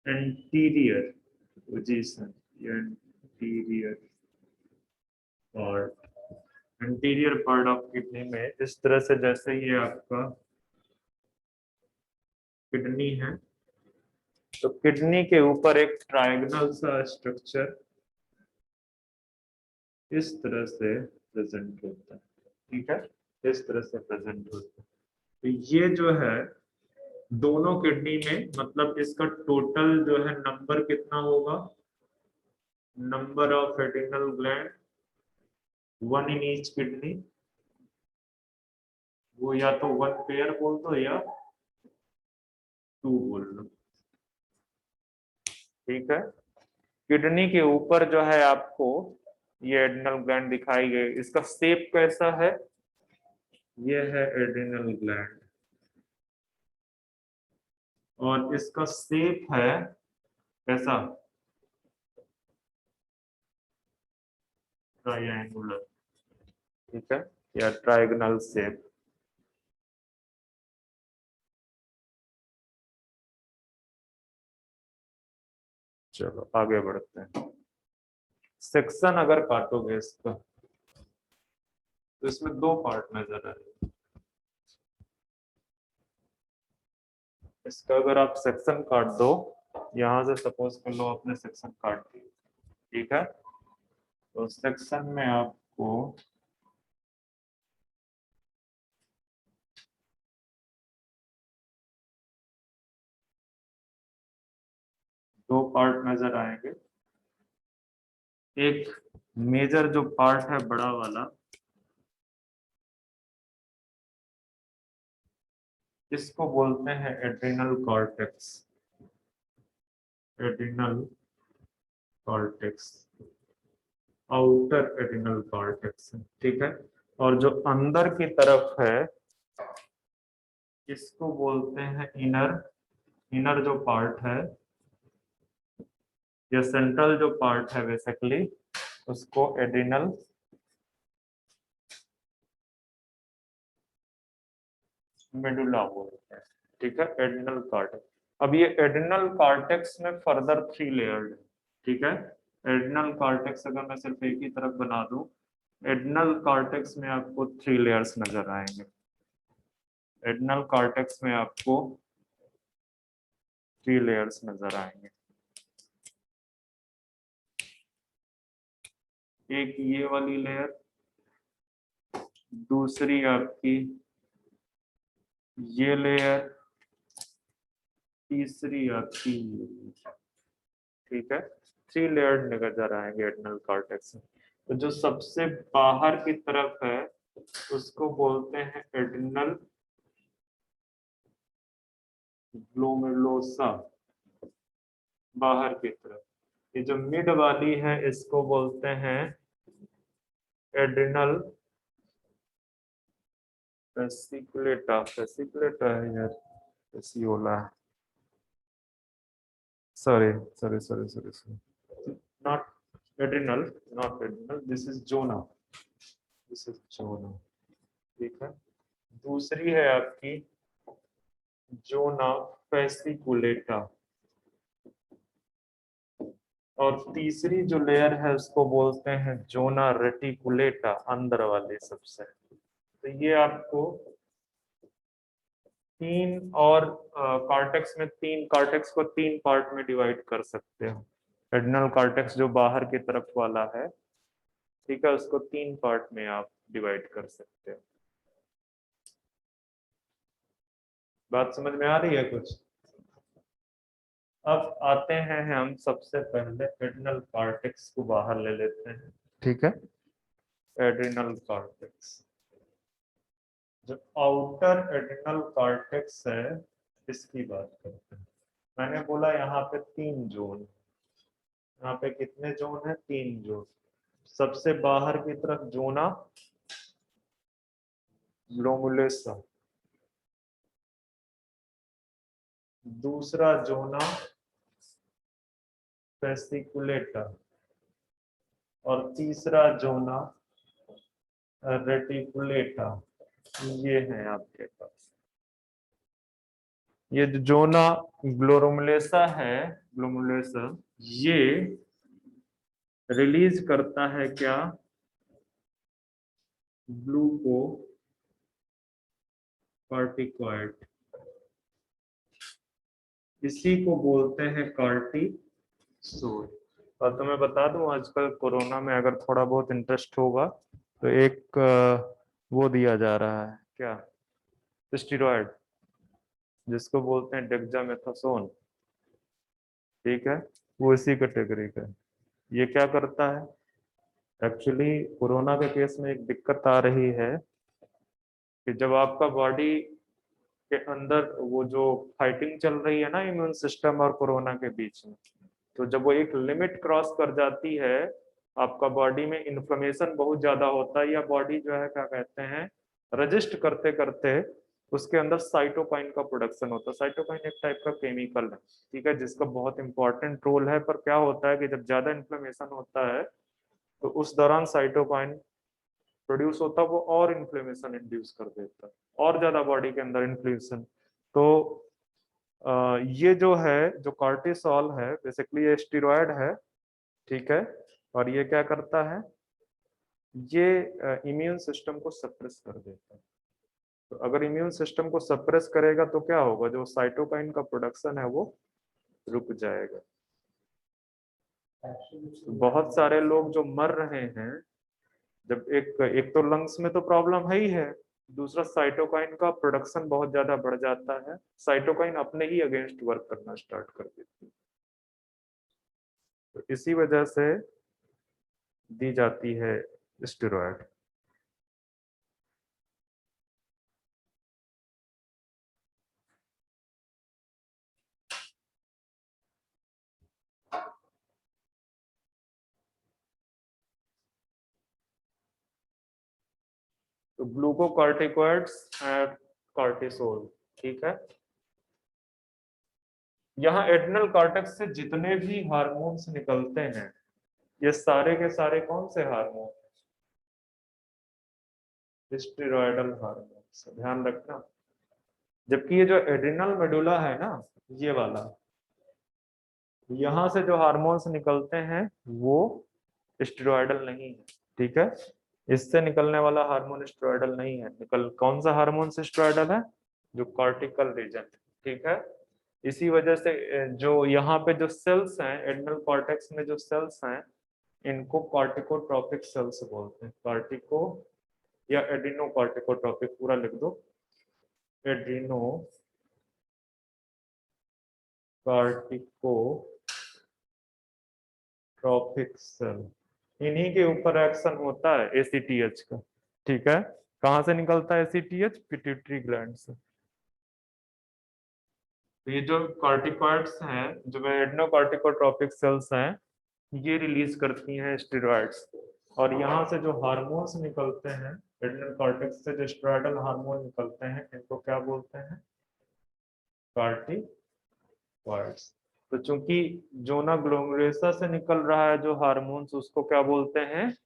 anterior position, anterior part, anterior part of kidney में। इस तरह से जैसे ये आपका किडनी है, तो किडनी के ऊपर एक ट्रायंगल सा स्ट्रक्चर इस तरह से प्रेजेंट होता है, ठीक है, इस तरह से प्रेजेंट होता है। तो ये जो है दोनों किडनी में, मतलब इसका टोटल जो है नंबर कितना होगा, number of adrenal gland, one in each kidney, वो या तो वन पेयर बोल दो या टू बोल दो, ठीक है। किडनी के ऊपर जो है आपको ये एड्रिनल ग्लैंड दिखाई गई, इसका शेप कैसा है, ये है एड्रिनल ग्लैंड, और इसका शेप है कैसा, ट्रायंगुलर, ठीक है, या ट्रायंगल शेप। चलो आगे बढ़ते हैं। सेक्शन अगर काटोगे इसका, तो इसमें दो पार्ट नजर आएंगे। इसका अगर आप सेक्शन काट दो, यहां से सपोज कर लो आपने सेक्शन काट दिया, ठीक है, तो सेक्शन में आपको दो पार्ट नजर आएंगे। एक मेजर जो पार्ट है बड़ा वाला, इसको बोलते हैं adrenal cortex, adrenal cortex, outer adrenal cortex, ठीक है। और जो अंदर की तरफ है इसको बोलते हैं इनर, इनर जो पार्ट है या सेंट्रल जो पार्ट है बेसिकली उसको एड्रिनल मेडुला बोलते हैं, ठीक है, एड्रिनल कॉर्टेक्स। अब ये एड्रिनल कॉर्टेक्स में फर्दर 3 लेयर्ड है, ठीक है। एड्रिनल कॉर्टेक्स अगर मैं सिर्फ एक ही तरफ बना दूं, एड्रिनल कॉर्टेक्स में आपको 3 लेयर्स नजर आएंगे। एड्रिनल कॉर्टेक्स में आपको 3 लेयर्स नजर आएंगे। एक ये वाली लेयर, दूसरी आपकी ये लेयर, तीसरी आपकी ये लेयर, ठीक है। 3 लेयर्ड नजर आएंगे एड्रिनल कॉर्टेक्स में। तो जो सबसे बाहर की तरफ है उसको बोलते हैं एड्रिनल ग्लोमेरुलोसा, बाहर की तरफ। ये जो मिड वाली है इसको बोलते हैं एड्रिनल फेसिकुलेटा, फेसिकुलेटा है यार, fasciola, sorry sorry sorry sorry sorry, not adrenal, not adrenal, this is zona, this is zona, ठीक है। दूसरी है आपकी जोना फेसिकुलेटा, और तीसरी जो लेयर है उसको बोलते हैं जोना रेटिकुलेटा, अंदर वाले सबसे। तो ये आपको 3 और कॉर्टेक्स में 3, कॉर्टेक्स को 3 पार्ट में डिवाइड कर सकते हो। एड्रिनल कॉर्टेक्स जो बाहर की तरफ वाला है, ठीक है, उसको 3 पार्ट में आप डिवाइड कर सकते हो। बात समझ में आ रही है कुछ? अब आते हैं हम सबसे पहले एड्रिनल कॉर्टेक्स को बाहर ले लेते हैं, ठीक है। एड्रिनल कॉर्टेक्स, जो आउटर एड्रिनल कॉर्टेक्स है इसकी बात करते हैं। मैंने बोला यहाँ पे 3 जोन, यहाँ पे कितने जोन है? 3 जोन। सबसे बाहर की तरफ जोना ग्लोमुलेसा, दूसरा जोना फेसिकुलेटा, और तीसरा जोना रेटिकुलेटा। ये है आपके पास। ये जो जोना ग्लोमेरुलोसा है, ग्लोमेरुलोसा, ये रिलीज करता है क्या? ग्लूकोकॉर्टिकॉइड, इसी को बोलते हैं कॉर्टिसोल। और तुम्हें बता दूं आजकल कोरोना में अगर थोड़ा बहुत इंटरेस्ट होगा तो एक वो दिया जा रहा है, क्या, स्टेरॉइड, जिसको बोलते हैं डेक्सामेथासोन, ठीक है, वो इसी कैटेगरी का है। ये क्या करता है? एक्चुअली कोरोना के केस में एक दिक्कत आ रही है कि जब आपका बॉडी के अंदर वो जो फाइटिंग चल रही है ना इम्यून सिस्टम और कोरोना के बीच में, तो जब वो एक लिमिट क्रॉस कर जाती है, आपका बॉडी में इन्फ्लेमेशन बहुत ज्यादा होता है, या बॉडी जो है क्या कहते हैं रजिस्ट करते करते उसके अंदर साइटोकाइन का प्रोडक्शन होता है। साइटोकाइन एक टाइप का केमिकल है, ठीक है, जिसका बहुत इंपॉर्टेंट रोल है। पर क्या होता है कि जब ज्यादा इन्फ्लेमेशन होता है तो उस दौरान साइटोकाइन प्रोड्यूस होता है, वो और इन्फ्लेमेशन इंड्यूस कर देता है, और ज्यादा बॉडी के अंदर इन्फ्लेमेशन। तो ये जो है, जो कॉर्टिसोल है, बेसिकली ये स्टेरॉयड है, ठीक है। और ये क्या करता है? ये इम्यून सिस्टम को सप्रेस कर देता है। तो अगर इम्यून सिस्टम को सप्रेस करेगा तो क्या होगा? जो साइटोकाइन का प्रोडक्शन है वो रुक जाएगा। तो बहुत सारे लोग जो मर रहे हैं, जब एक एक तो लंग्स में तो प्रॉब्लम है ही है, दूसरा साइटोकाइन का प्रोडक्शन बहुत ज्यादा बढ़ जाता है, साइटोकाइन अपने ही अगेंस्ट वर्क करना स्टार्ट कर देती है। तो इसी वजह से दी जाती है स्टेरॉयड। तो ग्लूकोकॉर्टिकॉइड्स एंड कॉर्टिसोल, ठीक है। यहाँ एड्रिनल कॉर्टेक्स से जितने भी हार्मोन्स निकलते हैं ये सारे के सारे कौन से हार्मोन, स्टेरॉयडल हार्मोन्स, ध्यान रखना। जबकि ये जो एड्रिनल मेडुला है ना, ये वाला, यहाँ से जो हार्मोन्स निकलते हैं वो स्टेरॉयडल नहीं है, ठीक है। इससे निकलने वाला हार्मोन स्टेरॉयडल नहीं है। निकल कौन सा हार्मोन से स्टेरॉयडल है, जो कॉर्टिकल रीजन, ठीक है। इसी वजह से जो यहाँ पे जो सेल्स हैं एड्रिनल कॉर्टेक्स में, जो सेल्स हैं इनको कॉर्टिकोट्रोपिक सेल्स बोलते हैं। कॉर्टिको या एड्रिनो कॉर्टिकोट्रोपिक, पूरा लिख दो, एड्रिनो कॉर्टिकोट्रोपिक सेल। इन्हीं के ऊपर एक्शन होता है एसीटीएच का, ठीक है। कहाँ से निकलता है एसीटीएच, पिट्यूटरी ग्लैंड से। तो ये जो कॉर्टिकॉइड्स हैं, जो एड्रिनोकॉर्टिकोट्रोपिक सेल्स हैं, ये रिलीज करती हैं स्टेरॉइड्स। और यहाँ से जो हार्मोन्स निकलते हैं एड्रिनल कॉर्टेक्स से, जो स्टेरॉयडल हार्मोन निकलते हैं, इनको क्या बोलते हैं, कॉर्टिकॉइड्स। तो चूंकि जोना ग्लोमेरुलसा से निकल रहा है जो हार्मोन्स, उसको क्या बोलते हैं,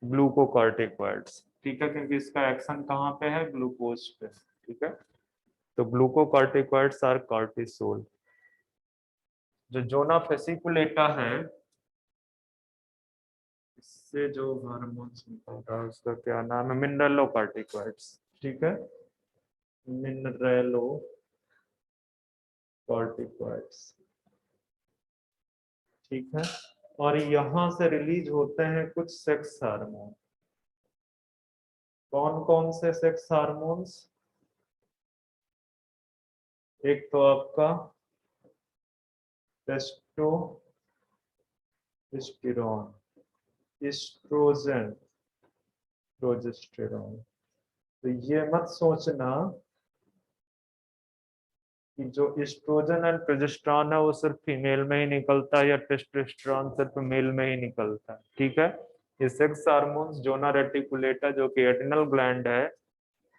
ग्लूकोकॉर्टिकॉइड्स, ठीक है, क्योंकि इसका एक्शन कहाँ पे है, ग्लूकोज पे, ठीक है। तो ग्लूकोकॉर्टिकॉइड्स आर कॉर्टिसोल। जो जोना फेसिकुलेटा है, इससे जो हार्मोन्स निकल रहा है उसका क्या नाम है, मिनरलोकॉर्टिकॉइड्स, ठीक है, मिनरलोकॉर्टिकॉइड्स, ठीक है। और यहाँ से रिलीज होते हैं कुछ सेक्स हार्मोन। कौन कौन से सेक्स हार्मोन्स, एक तो आपका टेस्टोस्टेरोन, एस्ट्रोजन, प्रोजेस्टेरोन। तो ये मत सोचना कि जो एस्ट्रोजन एंड प्रोजेस्टेरोन है वो सिर्फ फीमेल में ही निकलता है या टेस्टोस्टेरोन सिर्फ मेल में ही निकलता है, ठीक है। ये सेक्स हार्मोन्स जोना रेटिकुलेटा, जो कि एड्रिनल ग्लैंड है,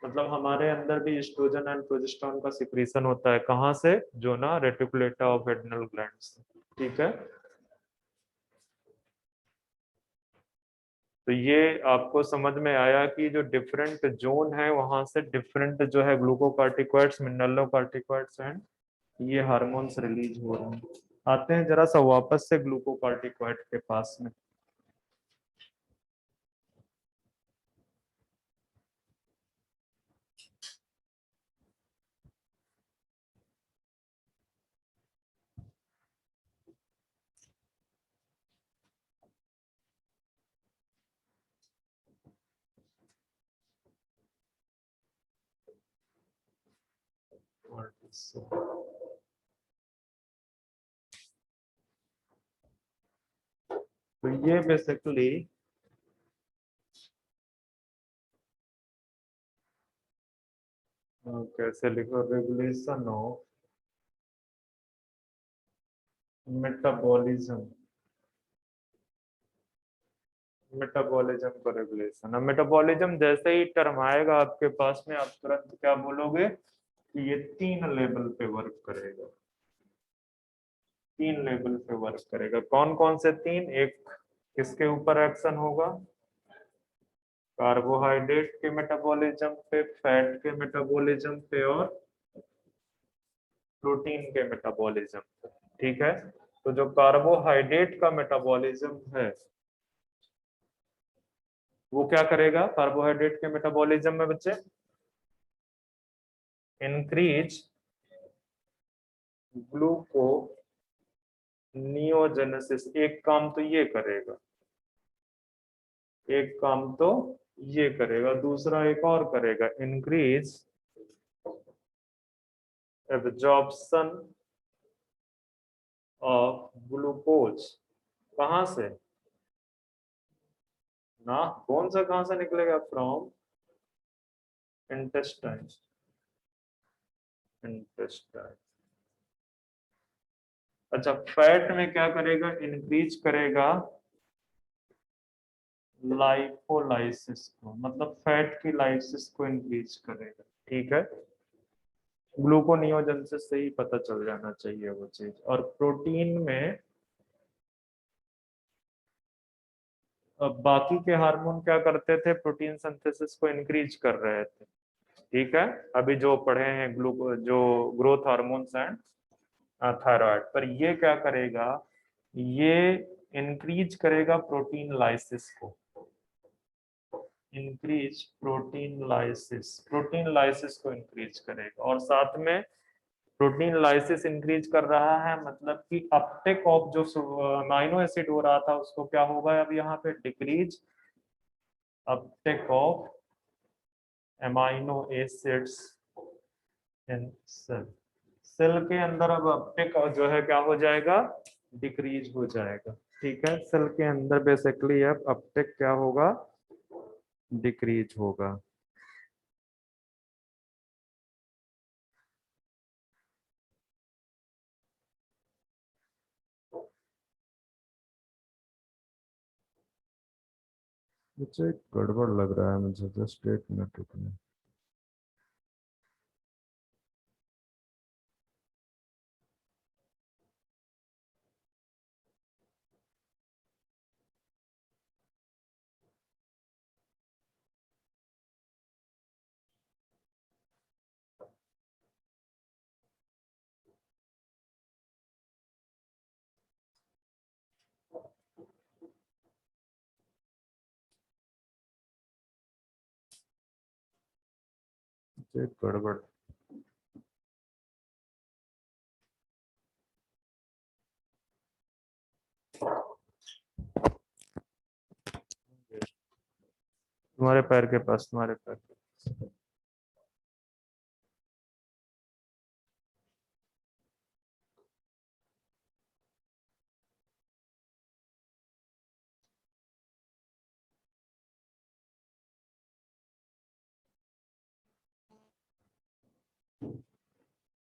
मतलब हमारे अंदर भी एस्ट्रोजन एंड प्रोजेस्टेरोन का सिक्रीशन होता है। कहाँ से, जोना रेटिकुलेटा ऑफ एड्रिनल ग्लैंड से, ठीक है। तो ये आपको समझ में आया कि जो डिफरेंट जोन है वहां से डिफरेंट जो है ग्लूकोकॉर्टिकॉइड्स, मिनरलोकॉर्टिकॉइड्स एंड ये हार्मोन्स रिलीज हो रहे हैं। आते हैं जरा सा वापस से ग्लूकोकॉर्टिकॉइड के पास में। तो ये बेसिकली कैसे लिखो, रेगुलेशन ऑफ मेटाबॉलिज्म, मेटाबॉलिज्म का रेगुलेशन। अब मेटाबॉलिज्म जैसे ही टर्म आएगा आपके पास में, आप तुरंत क्या बोलोगे कि ये 3 लेवल पे वर्क करेगा। 3 लेवल पे वर्क करेगा। कौन कौन से 3, एक किसके ऊपर एक्शन होगा, कार्बोहाइड्रेट के मेटाबॉलिज्म पे, फैट के मेटाबॉलिज्म पे और प्रोटीन के मेटाबॉलिज्म पे, ठीक है। तो जो कार्बोहाइड्रेट का मेटाबॉलिज्म है वो क्या करेगा, कार्बोहाइड्रेट के मेटाबॉलिज्म में बच्चे, इंक्रीज ग्लूकोनियोजेनेसिस। एक काम तो ये करेगा, एक काम तो ये करेगा, दूसरा एक और करेगा, इंक्रीज एब्जॉर्प्शन ऑफ ग्लूकोज। कहां से ना, कौन सा कहां से निकलेगा, फ्रॉम इंटेस्टाइन, इंटेस्टाइन। अच्छा, फैट में क्या करेगा, इंक्रीज करेगा लाइपोलाइसिस को, मतलब फैट की लाइसिस को इंक्रीज करेगा। ठीक है, ग्लूकोनियोजेनेसिस से ही पता चल जाना चाहिए वो चीज। और प्रोटीन में अब बाकी के हार्मोन क्या करते थे, प्रोटीन सिंथेसिस को इंक्रीज कर रहे थे। ठीक है, अभी जो पढ़े हैं जो ग्रोथ हार्मोन्स एंड थायराइड, पर ये क्या करेगा, ये इंक्रीज करेगा प्रोटीन लाइसिस को, इंक्रीज प्रोटीन लाइसिस को इंक्रीज करेगा। और साथ में प्रोटीन लाइसिस इंक्रीज कर रहा है, मतलब कि अपटेक ऑफ जो अमाइनो एसिड हो रहा था उसको क्या होगा अब यहाँ पे, decrease uptake of amino acids in cell. Cell के अंदर अब अपटेक जो है क्या हो जाएगा, डिक्रीज हो जाएगा। ठीक है, सेल के अंदर बेसिकली अब अपटेक क्या होगा, डिक्रीज होगा। मुझे गड़बड़ लग रहा है, मुझे जस्ट एक मिनट रुकना। मुझे गड़बड़, तुम्हारे पैर के पास, तुम्हारे पैर के पास।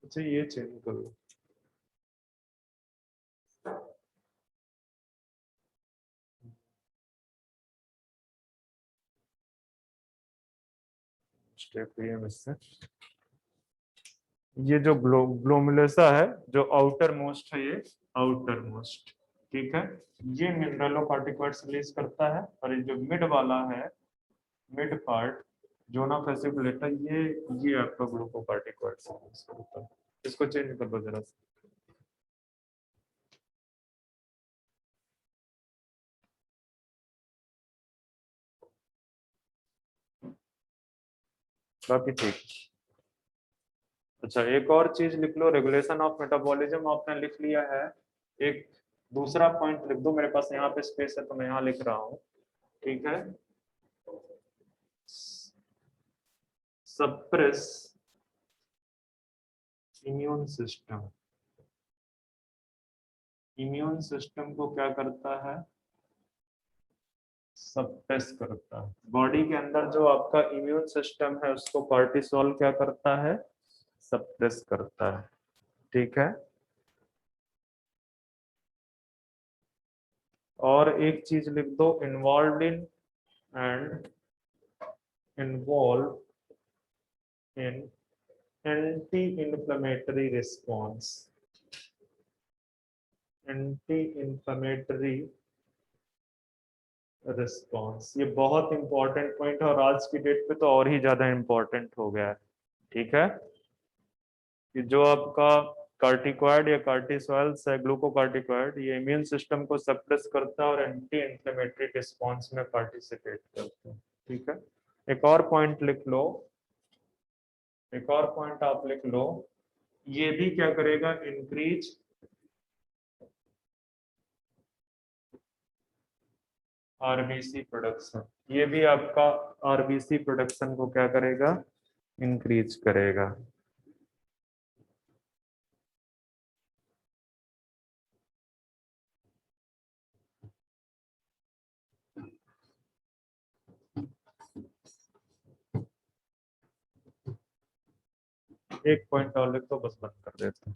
अच्छा ये चेंज कर लो। स्टेप ये इससे, ये जो ग्लोमुलसा है, जो आउटर मोस्ट है, ये आउटर मोस्ट। ठीक है, ये मिनरलोकॉर्टिकॉइड्स रिलीज करता है। और ये जो मिड वाला है, मिड पार्ट, जोना फेसिकुलेटा, ये आपका ग्लूकोकॉर्टिकॉइड्स रिलीज करता है। इसको चेंज कर दो जरा सा। बाकी ठीक। अच्छा एक और चीज लिख लो, रेगुलेशन ऑफ मेटाबॉलिज्म आपने लिख लिया है। एक दूसरा पॉइंट लिख दो, मेरे पास यहाँ पे स्पेस है तो मैं यहाँ लिख रहा हूँ। ठीक है, suppress immune system. Immune system को क्या करता है, सप्रेस करता है। बॉडी के अंदर जो आपका इम्यून सिस्टम है उसको कॉर्टिसोल क्या करता है, सप्रेस करता है। ठीक है, और एक चीज लिख दो, involve in and involve in anti inflammatory response. Anti inflammatory response, ये बहुत इंपॉर्टेंट पॉइंट है और आज की डेट पे तो और ही ज्यादा इंपॉर्टेंट हो गया है। ठीक है, कि जो आपका कार्टिकॉइड या कार्टिसोल्स है, ग्लूकोकार्टिकॉइड, ये इम्यून सिस्टम को सप्रेस करता है और एंटी इंफ्लेमेटरी रिस्पॉन्स में पार्टिसिपेट करता है। ठीक है, एक और पॉइंट लिख लो, एक और पॉइंट आप लिख लो, ये भी क्या करेगा, इंक्रीज आरबीसी प्रोडक्शन। ये भी आपका आरबीसी प्रोडक्शन को क्या करेगा, इंक्रीज करेगा। एक पॉइंट और लिख दो, बस बंद कर देते हैं।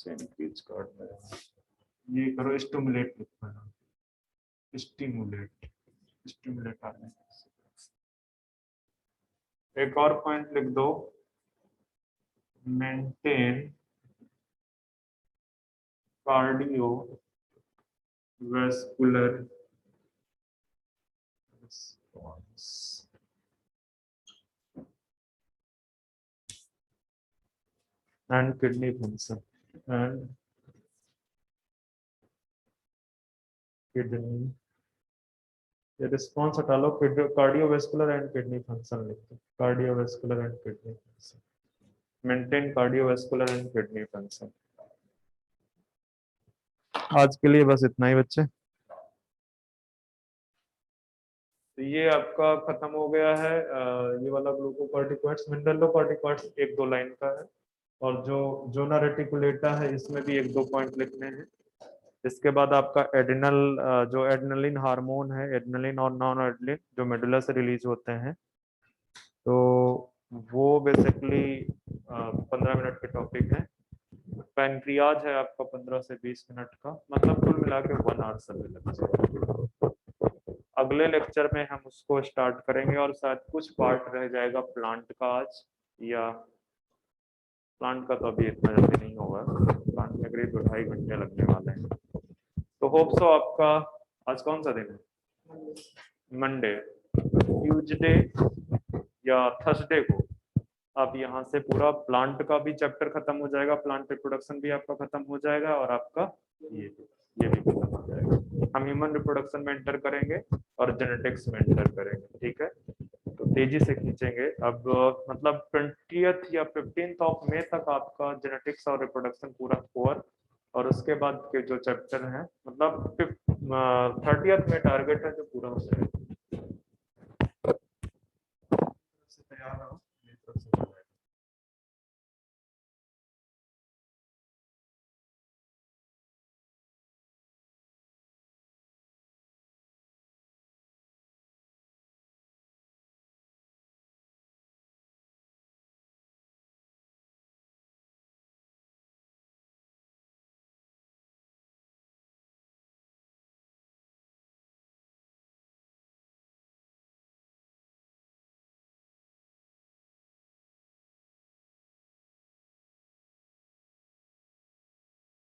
इंक्रीज करना है, ये करो स्टिमुलेट लिखना है, स्टिमुलेट स्टिमुलेट आने। एक और पॉइंट लिख दो, maintain cardio vascular response and kidney function and kidney, ये रिस्पॉन्स हटा लो, कार्डियोवेस्कुलर एंड किडनी फंक्शन लिख दो, cardiovascular and kidney function, maintain cardiovascular and kidney function. आज के लिए बस इतना ही बच्चे। तो ये आपका खत्म हो गया है, ये वाला ग्लूकोकॉर्टिकॉइड्स, मिनरलोकॉर्टिकॉइड्स एक दो लाइन का है, और जो जोना रेटिकुलेटा है इसमें भी एक दो पॉइंट लिखने हैं। इसके बाद आपका एड्रिनल, जो एड्रेनलिन हार्मोन है, एड्रेनलिन और नॉन एड्रेनलिन जो मेडुला से रिलीज होते हैं, तो वो बेसिकली 15 मिनट के टॉपिक है। पैनक्रियाज है आपका 15 से 20 मिनट का, मतलब कुल मिला के 1 आवर सभी लेक्चर। अगले लेक्चर में हम उसको स्टार्ट करेंगे, और शायद कुछ पार्ट रह जाएगा प्लांट का आज, या प्लांट का तो अभी इतना जल्दी नहीं होगा, प्लांट में करीब 2-2.5 घंटे लगने वाले हैं। तो होप सो आपका, आज कौन सा दिन है, मंडे, ट्यूसडे या थर्सडे को आप यहाँ से पूरा प्लांट का भी चैप्टर खत्म हो जाएगा, प्लांट रिप्रोडक्शन भी आपका खत्म हो जाएगा, और आपका ये भी खत्म हो जाएगा। हम ह्यूमन रिप्रोडक्शन में एंटर करेंगे और जेनेटिक्स में एंटर करेंगे, ठीक है। तो तेजी से खींचेंगे अब, मतलब 20th या 15th मई तक आपका जेनेटिक्स और रिप्रोडक्शन पूरा कवर, और उसके बाद के जो चैप्टर हैं, मतलब 30th में टारगेट है जो पूरा हो जाएगा।